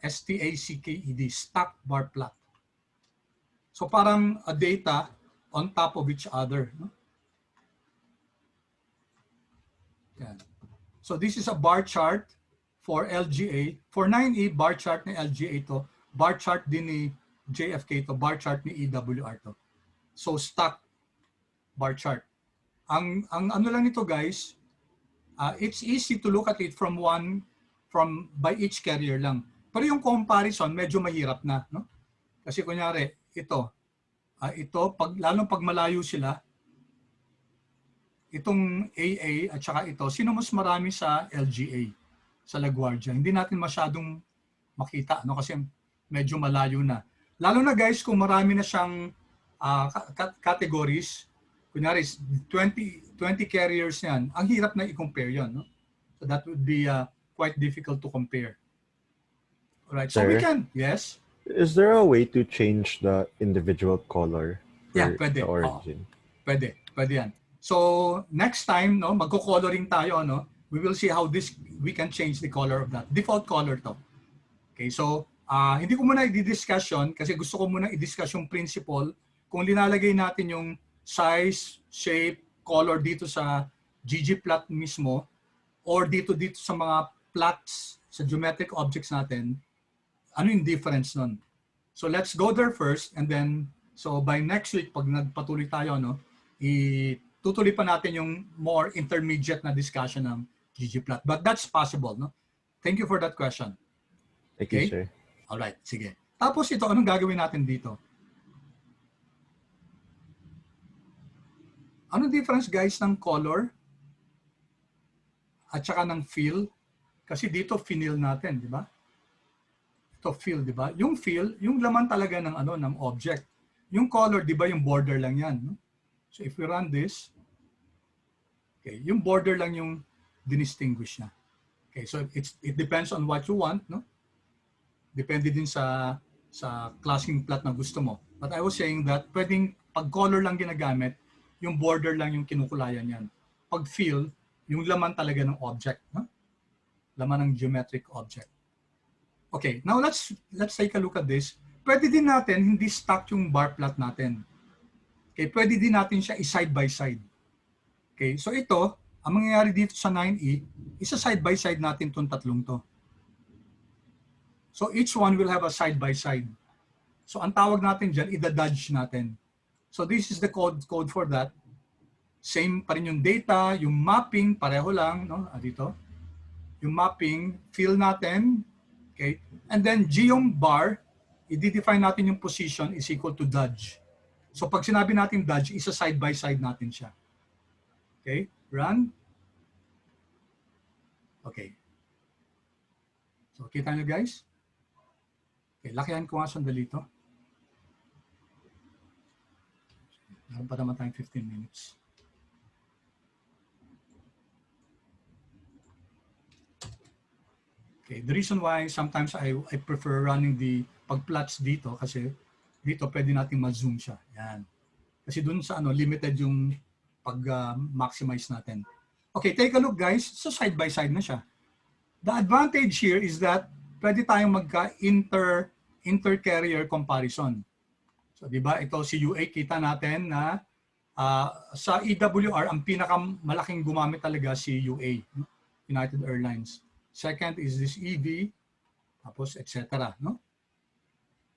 S-T-A-C-K-E-D, stacked bar plot. So parang a data on top of each other. No? Yan. So this is a bar chart for LGA. For 9E, bar chart ni LGA to. Bar chart din ni JFK to. Bar chart ni EWR to. So stacked bar chart. Ang ano lang nito guys, it's easy to look at it from by each carrier lang. Pero yung comparison medyo mahirap na, no? Kasi kunyari ito lalong pag malayo sila, itong AA at saka ito, sino mas marami sa LGA, sa LaGuardia? Hindi natin masyadong makita, no? Kasi medyo malayo na. Lalo na guys kung marami na siyang categories. Kunyari, 20 carriers yan. Ang hirap na i-compare yun. No? So that would be quite difficult to compare. Alright, so we Sir? can, yes? Is there a way to change the individual color for Yeah, pwede. the origin? Pwede yan. So next time, no, magko-coloring tayo, no? We will see how we can change the color of that. Default color to. Okay, so hindi ko muna i-discuss yun kasi gusto ko muna i-discuss yung principle kung linalagay natin yung size, shape, color dito sa ggplot mismo or dito sa mga plots sa geometric objects natin, ano yung difference nun? So let's go there first and then so by next week pag nagpatuloy tayo, no, itutuloy pa natin yung more intermediate na discussion ng ggplot. But that's possible, no? Thank you for that question. Thank Okay? you, sir. Alright, sige. Tapos ito, anong gagawin natin dito? Anong difference guys ng color at saka ng fill? Kasi dito finil natin, di ba? Ito fill, di ba? Yung fill, yung laman talaga ng ng object. Yung color, di ba, yung border lang yan. No? So if we run this, okay, yung border lang yung dinistinguish niya. Okay, so it depends on what you want, no? Depende din sa classing plot na gusto mo. But I was saying that pwedeng pag color lang ginagamit, yung border lang yung kinukulayan yan. Pag fill, yung laman talaga ng object, no? Laman ng geometric object. Okay, now let's take a look at this. Pwede din natin hindi stack yung bar plot natin. Okay, pwede din natin siya i-side by side. Okay, so ito, ang mangyayari dito sa 9E, isa side by side natin itong tatlong to. So each one will have a side by side. So ang tawag natin dyan, i-dodge natin. So this is the code for that. Same pa rin yung data, yung mapping, pareho lang, no? Dito. yung mapping, fill natin, okay? And then G yung bar, i-define natin yung position is equal to dodge. So pag sinabi natin dodge, isa side by side natin siya. Okay, run. Okay. So kita nyo guys? Okay, lakihan ko nga sandali ito. Meron pa naman tayong 15 minutes. Okay, the reason why sometimes I prefer running the pagplots dito kasi dito pwede nating ma-zoom siya. Yan. Kasi dun sa limited yung pag-maximize natin. Okay, take a look guys. So side by side na siya. The advantage here is that pwede tayong inter-carrier comparison. So di ba ito si UA, kita natin na sa EWR ang pinakamalaking gumamit talaga si UA, United Airlines. Second is this EV, tapos etc. No?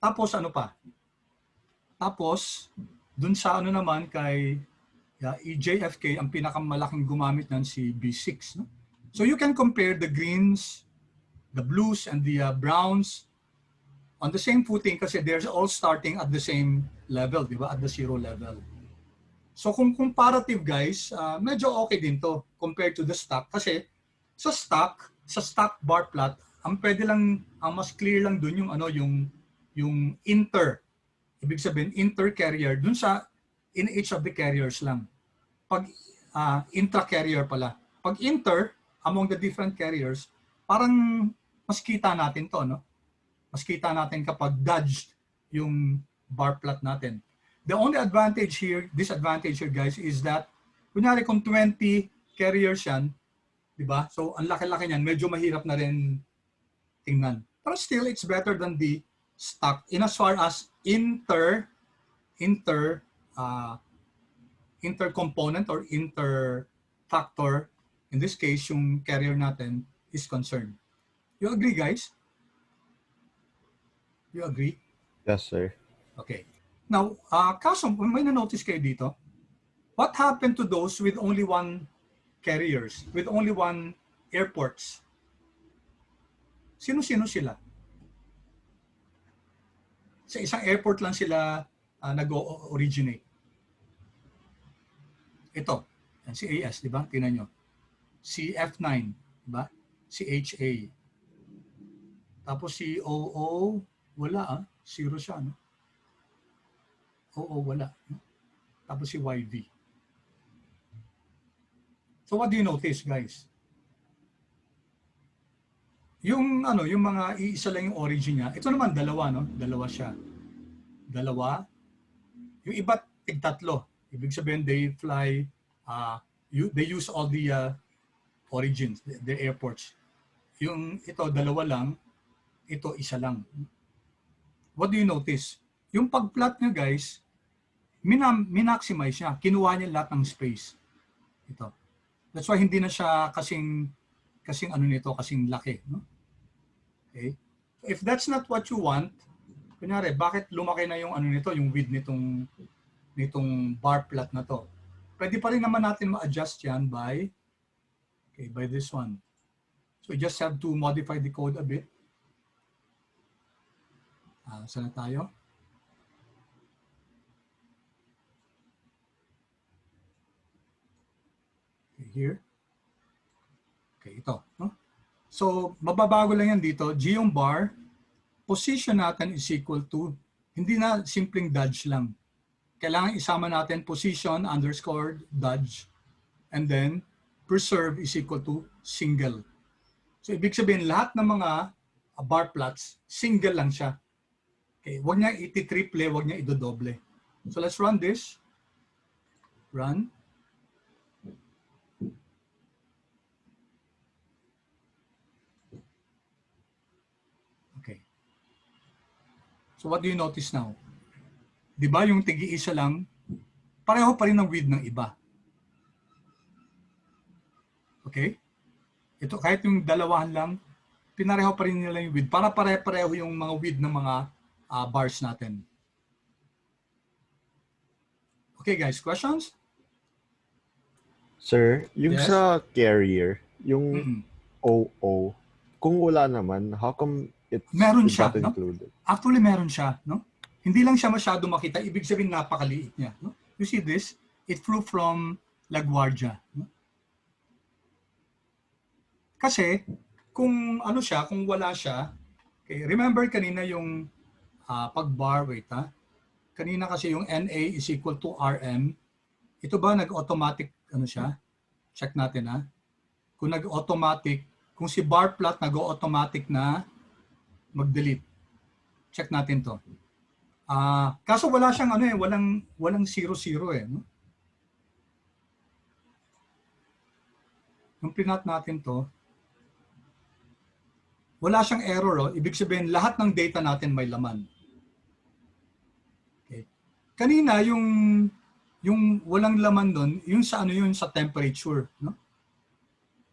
Tapos ano pa? Tapos dun sa naman kay EJFK, ang pinakamalaking gumamit nan si B6. No? So you can compare the greens, the blues, and the browns on the same footing kasi they're all starting at the same level, di ba? At the 0 level. So kung comparative guys, medyo okay din to compared to the stock kasi sa stock bar plot, ang mas clear lang dun yung ibig sabihin inter-carrier dun sa in each of the carriers lang. Pag intra-carrier pala. Pag inter among the different carriers, parang mas kita natin to, no? Mas kita natin kapag dodged yung bar plot natin. The only disadvantage here guys is that kunyari kung 20 carriers yan, di ba? So ang laki-laki niyan, medyo mahirap na rin tingnan. But still, it's better than the stock in as far as inter-component or inter-factor, in this case, yung carrier natin is concerned. You agree, guys? You agree? Yes, sir. Okay. Now, kaso, may na-notice kayo dito, what happened to those with only one carriers, with only one airports? Sino-sino sila? Sa isang airport lang sila nag-originate. Ito, si AS, di ba? Tingnan nyo. Si F9, di ba? Si HA. Tapos si OO, wala zero siya, no? OO, wala. No? Tapos si YV. So what do you notice, guys? Yung mga iisa lang yung origin niya. Ito naman dalawa, no? Dalawa siya. Dalawa. Yung iba tig-tatlo. Ibig sabihin they fly they use all the origins, the airports. Yung ito dalawa lang, ito isa lang. What do you notice? Yung pag-plot niya, guys, minaximize niya. Kinuha niya lahat ng space. Ito. That's why hindi na siya kasing kasing laki, no? Okay? If that's not what you want, kunyari, bakit lumaki na yung nito, yung width nitong bar plot na to? Pwede pa rin naman natin ma-adjust yan by this one. So you just have to modify the code a bit. Saan na tayo? Okay, here. Okay, ito. No? So, mababago lang yan dito. G yung bar, position natin is equal to, hindi na simpleng dodge lang. Kailangan isama natin position underscore dodge and then preserve is equal to single. So, ibig sabihin, lahat ng mga bar plots, single lang siya. Okay, huwag niya iti-triple, huwag niya idodoble. So, let's run this. Run. Okay. So, what do you notice now? Di ba yung tigi-isa lang, pareho pa rin ang width ng iba. Okay? Ito, kahit yung dalawahan lang, pinareho pa rin nila yung width. Para pare-pareho yung mga width ng mga bars natin. Okay guys, questions? Sir, yung Yes? sa carrier, yung OO, kung wala naman, how come it Meron siya, got no? included? Actually, meron siya, no? Hindi lang siya masyado makita, ibig sabihin napakaliit niya, no? You see this? It flew from LaGuardia, no? Kasi, kung ano siya, kung wala siya, okay, remember kanina yung pag-bar, wait ha? Kanina kasi yung NA is equal to RM. Ito ba nag-automatic, ano siya? Check natin ha. Kung nag-automatic, kung si bar plot nag-automatic na mag-delete. Check natin to. Kaso wala siyang ano eh, walang 00 eh, no? Nung prinat natin to, wala siyang error, oh. Ibig sabihin lahat ng data natin may laman. Okay. Kanina yung walang laman doon, yung sa ano yun sa temperature, no?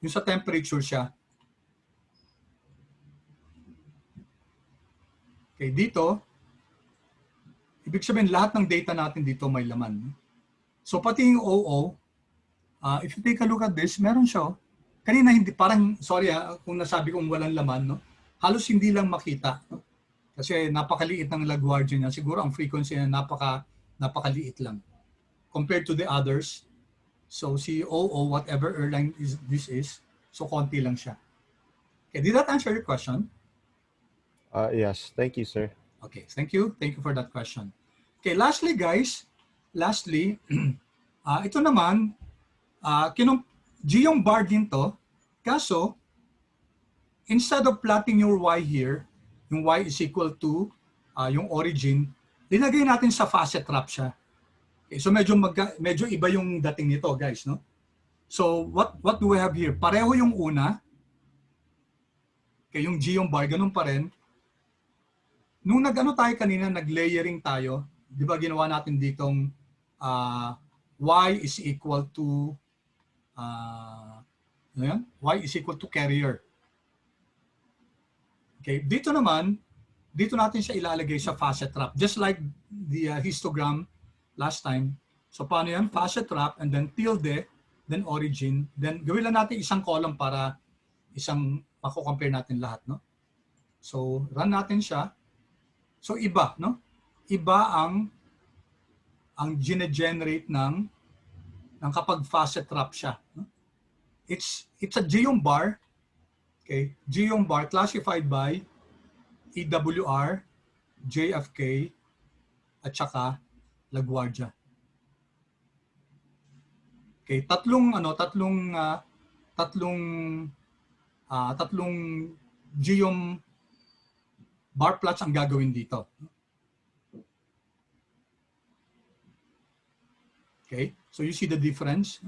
Yung sa temperature siya. Okay, dito ibig sabihin lahat ng data natin dito may laman. So pati yung OO, if you take a look at this, meron siya. Kanina hindi, parang, sorry kung nasabi kong walang laman, no? Halos hindi lang makita. No? Kasi napakaliit ng LaGuardia niya. Siguro ang frequency niya napakaliit lang. Compared to the others, so si OO, whatever airline this is, so konti lang siya. Okay, did that answer your question? Yes, thank you, sir. Okay, thank you. Thank you for that question. Okay, lastly guys, ito naman, yung bar din to, kaso, instead of plotting your y here, yung y is equal to yung origin, linagay natin sa facet trap siya. Okay, so medyo iba yung dating nito guys, no? So what do we have here? Pareho yung una, okay, yung G yung bar, ganun pa rin. Nung nag-ano tayo kanina, nag-layering tayo, di ba ginawa natin ditong y is equal to ano yan? Y is equal to carrier. Okay, dito naman, dito natin siya ilalagay sa facet trap. Just like the histogram last time. So paano yan? Facet trap and then tilde, then origin. Then gawin lang natin isang column para mako-compare natin lahat, no? So run natin siya. So iba, no? Iba ang gene-generate ng kapag facet trap siya, no? It's a geom bar, okay? Geom bar classified by EWR, JFK, at saka LaGuardia. Okay, tatlong geom bar plots ang gagawin dito. Okay, so you see the difference.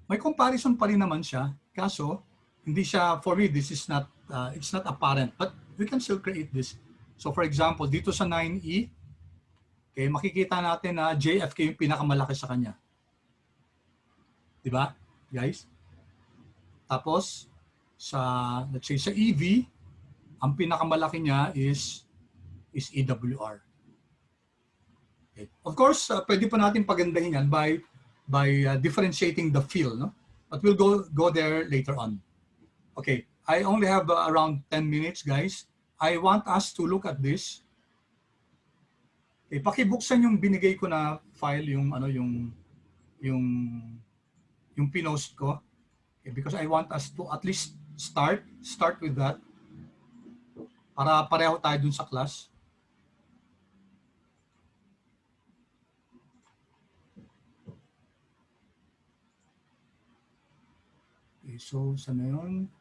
May comparison pa rin naman siya, kaso hindi siya, for me, this is not, it's not apparent, but we can still create this. So for example, dito sa 9E, okay, makikita natin na JFK yung pinakamalaki sa kanya. Diba, guys? Tapos, let's say, sa EV, ang pinakamalaki niya is EWR. Okay. Of course, pwede pa natin pagandahin yan by differentiating the field, no? But we'll go there later on. Okay, I only have around 10 minutes, guys. I want us to look at this. Okay, pakibuksan yung binigay ko na file, yung pinost ko. Okay, because I want us to at least start with that para pareho tayo dun sa class. Okay, so saan na yun?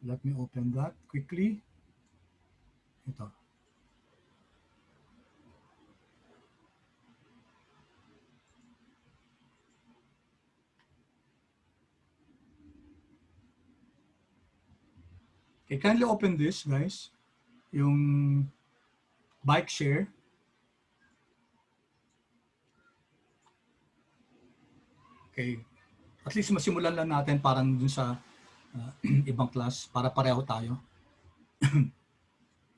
Let me open that quickly. Ito. Okay, kindly open this, guys. Yung bike share. Okay. At least masimulan lang natin parang dun sa ibang class para pareho tayo.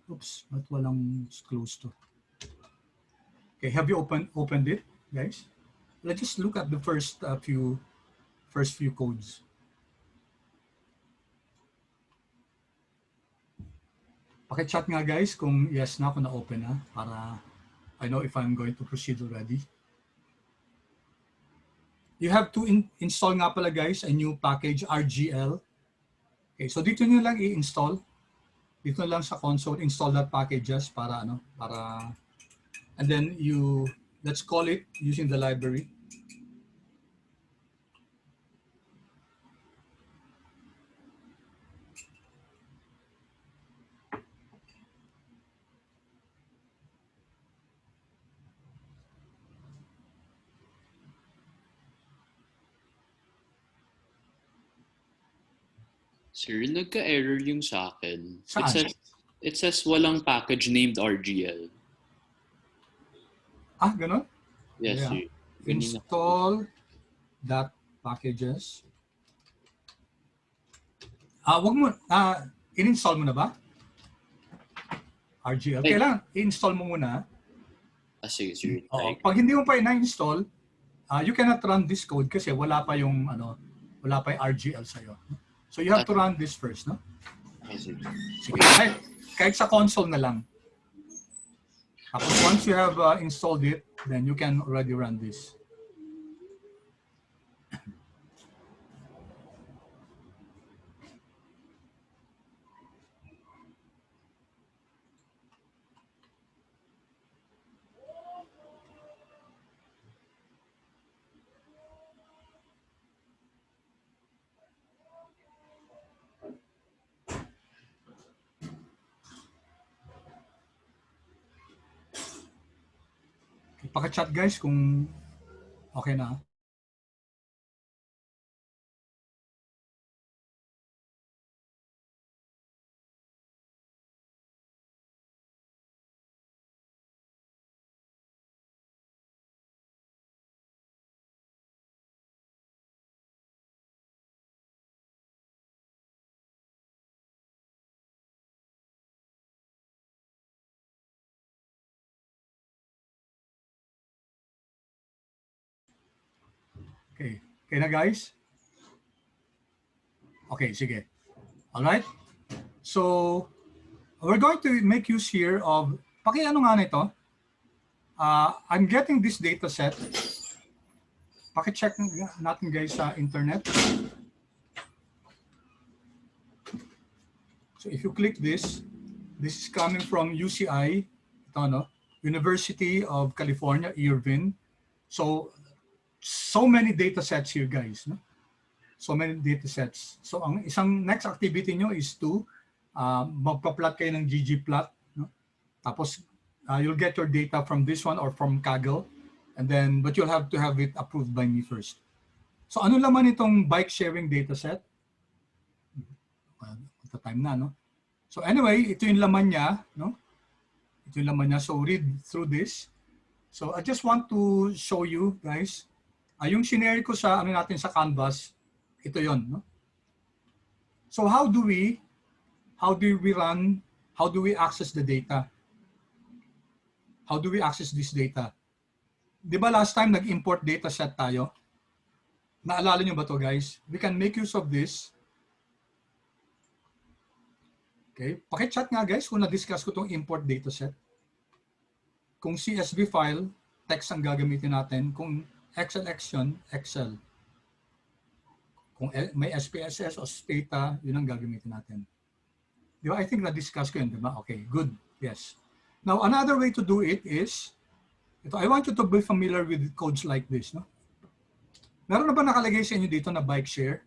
Oops, ba't walang close to? Okay, have you opened it, guys? Let's just look at the first few codes. Paki-chat nga guys kung yes na, kung na-open na, para I know if I'm going to proceed already. You have to install nga pala guys a new package RGL. Okay, so dito nyo lang i-install. Dito lang sa console, install that packages para and then let's call it using the library. Sir, nagka-error yung sa akin. Saan? It says walang package named RGL. Ah, ganun? Yes, Yeah. sir. Install that packages. Wag mo, in-install mo na ba? RGL. Kailangan i-install mo muna. Sige, sir. Pag hindi mo pa na-install, you cannot run this code kasi wala pa yung RGL sa'yo. So you have to run this first, no? Sige. Sige. Kahit sa console na lang. Tapos once you have installed it, then you can already run this. Paka-chat guys kung okay na. Okay. Okay na guys? Okay, sige. All right? So, we're going to make use here of, paki-ano nga nito? I'm getting this data set. Paki-check natin guys sa internet. So if you click this is coming from UCI, ito, no? University of California, Irvine. So many data sets here guys. No? So many data sets. So ang isang next activity nyo is to magpa-plot kayo ng ggplot. No? Tapos you'll get your data from this one or from Kaggle. And then, but you'll have to have it approved by me first. So ano laman itong bike sharing data set? Time na, no? So anyway, ito yung laman niya, no? Ito yung laman niya. So read through this. So I just want to show you guys. Yung shinare ko sa natin sa Canvas, ito yon, no? So how do we run, how do we access the data? How do we access this data? Di ba last time nag-import data set tayo? Naalala nyo ba to guys? We can make use of this. Okay, paki-chat nga guys kung na-discuss ko tong import data set. Kung CSV file, text ang gagamitin natin. Kung XLX yun, Excel. Kung may SPSS o Stata, yun ang gagamitin natin. Di ba? I think na-discuss ko yun, di ba? Okay, good. Yes. Now, another way to do it is, I want you to be familiar with codes like this. No? Meron na ba nakalagay sa inyo dito na bike share?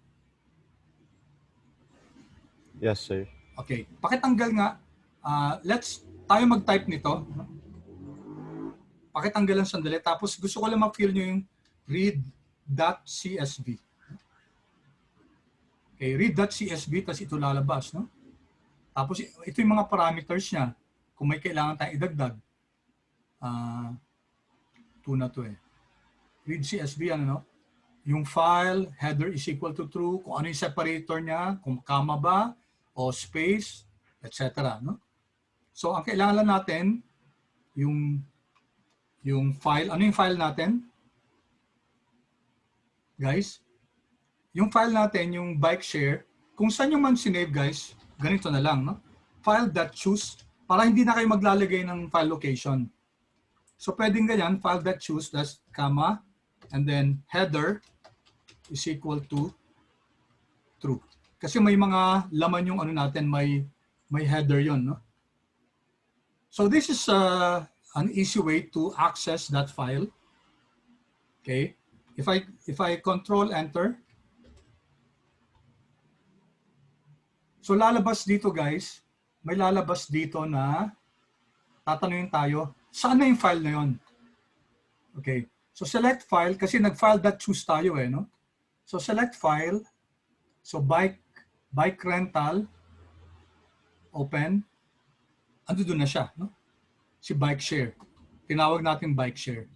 Yes, sir. Okay, pakitanggal nga. Tayo mag-type nito. Pakitanggal lang sandali. Tapos gusto ko lang ma-feel nyo yung read.csv. Okay, read.csv, tapos ito lalabas. No? Tapos ito yung mga parameters niya. Kung may kailangan tayong idagdag. Ito na to eh. Read.csv, ano no? Yung file, header is equal to true. Kung ano yung separator niya, kung comma ba, o space, etc. No? So ang kailangan lang natin, yung yung file. Ano yung file natin? Guys, yung file natin, yung bike share, kung saan yung man sinave guys, ganito na lang, no? File.choose, para hindi na kayo maglalagay ng file location. So pwedeng ganyan, file.choose, that's comma, and then header is equal to true. Kasi may mga laman yung ano natin, may header yon, no? So this is an easy way to access that file. Okay, if I control enter, so lalabas dito guys, may lalabas dito na tatanungin tayo, saan na yung file na yon? Okay, so select file kasi nag-file.choose tayo no? So select file, so bike rental, open, ando doon na siya, no? Si bike share. Tinawag natin bike share.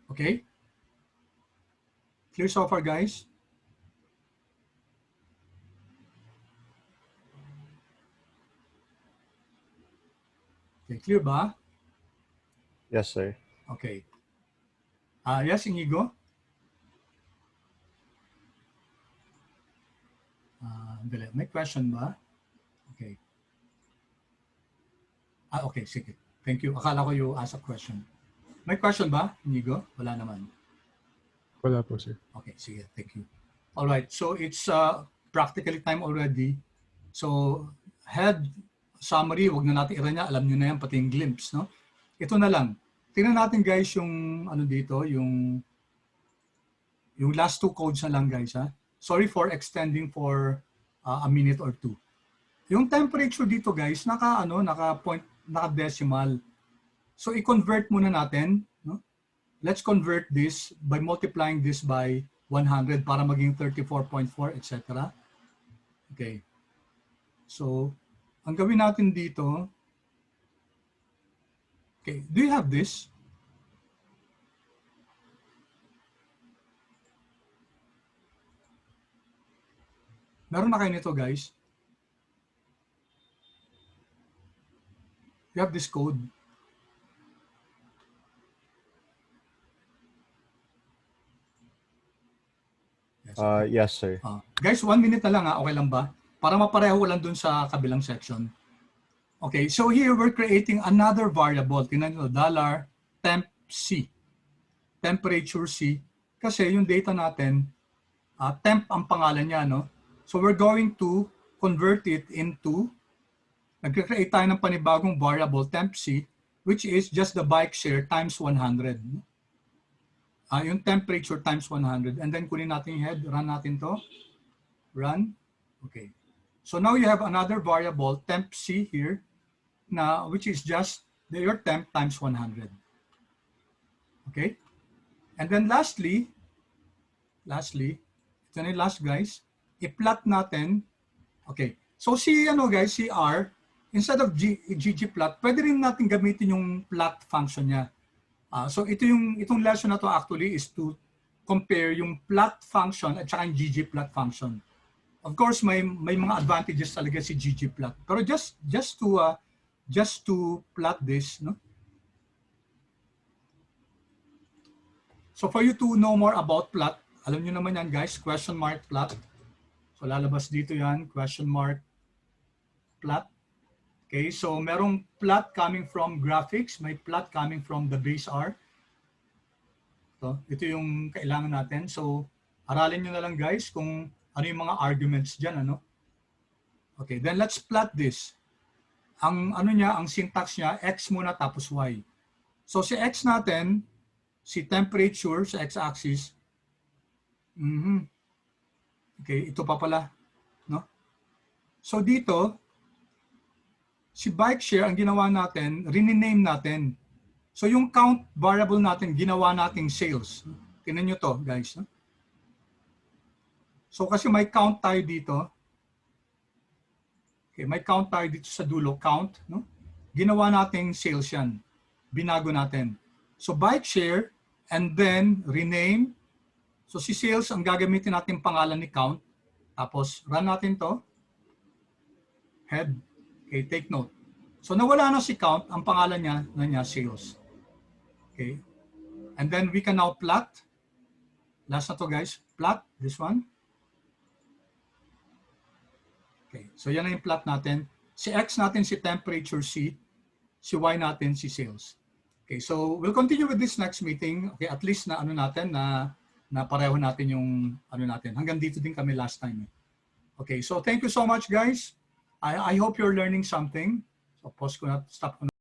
Okay? Clear so far, guys? Okay, clear ba? Yes, sir. Okay. Yes, Inigo? May question ba? Okay. Okay, sige. Thank you. Akala ko you ask a question. May question ba, Inigo? Wala naman. Wala po, sir. Okay, sige. Thank you. All right. So it's practically time already. So head summary, wag na natin iranya. Alam nyo na yan, pati yung glimpse, no? Ito na lang. Tingnan natin guys yung ano dito, yung last two codes na lang guys, ha? Sorry for extending for a minute or two. Yung temperature dito guys, naka decimal. So i-convert muna natin, no? Let's convert this by multiplying this by 100 para maging 34.4, etc. Okay. So, ang gawin natin dito, okay, do you have this? Meron na kayo nito, guys. You have this code. Yes, sir. Guys, 1 minute na lang, ha? Okay lang ba? Para mapareho lang dun sa kabilang section. Okay, so here we're creating another variable. Tingnan nyo, $temp C. Temperature C. Kasi yung data natin, temp ang pangalan niya, no? So we're going to convert it into, nag-create tayo ng panibagong variable, temp C, which is just the bike share times 100. Yung temperature times 100. And then kunin natin yung head, run natin to. Run. Okay. So now you have another variable, temp C here, which is just your temp times 100. Okay? And then lastly, ito na yung last guys, i-plot natin. Okay. So si R, instead of ggplot, pwede rin natin gamitin yung plot function niya. So itong lesson na to actually is to compare yung plot function at saka yung ggplot function. Of course, may mga advantages talaga si ggplot. Pero just to plot this, no? So for you to know more about plot, alam niyo naman yan guys, question mark plot. So lalabas dito yan, question mark plot. Okay, so merong plot coming from graphics, may plot coming from the base R. So ito yung kailangan natin. So aralin niyo na lang guys kung ano yung mga arguments dyan, ano? Okay, then let's plot this. Ang syntax niya, X muna tapos Y. So si X natin, si temperature sa X-axis, okay, ito pa pala, no? So dito, si bike share, ang ginawa natin, rename natin. So yung count variable natin, ginawa nating sales. Tingnan nyo to, guys, no? So kasi may count tayo dito. Okay, may count tayo dito sa dulo, count, no? Ginawa nating sales yan. Binago natin. So bike share and then rename. So si sales ang gagamitin natin pangalan ni count. Tapos, run natin to. Head. Okay, take note. So, nawala na si count. Ang pangalan niya sales. Okay. And then, we can now plot. Last na to, guys. Plot. This one. Okay. So, yan na yung plot natin. Si X natin si temperature C. Si Y natin si sales. Okay. So, we'll continue with this next meeting. Okay. At least na ano natin, na pareho natin yung ano natin. Hanggang dito din kami last time. Okay. So, thank you so much, guys. I hope you're learning something. So, pause ko na, stop ko na.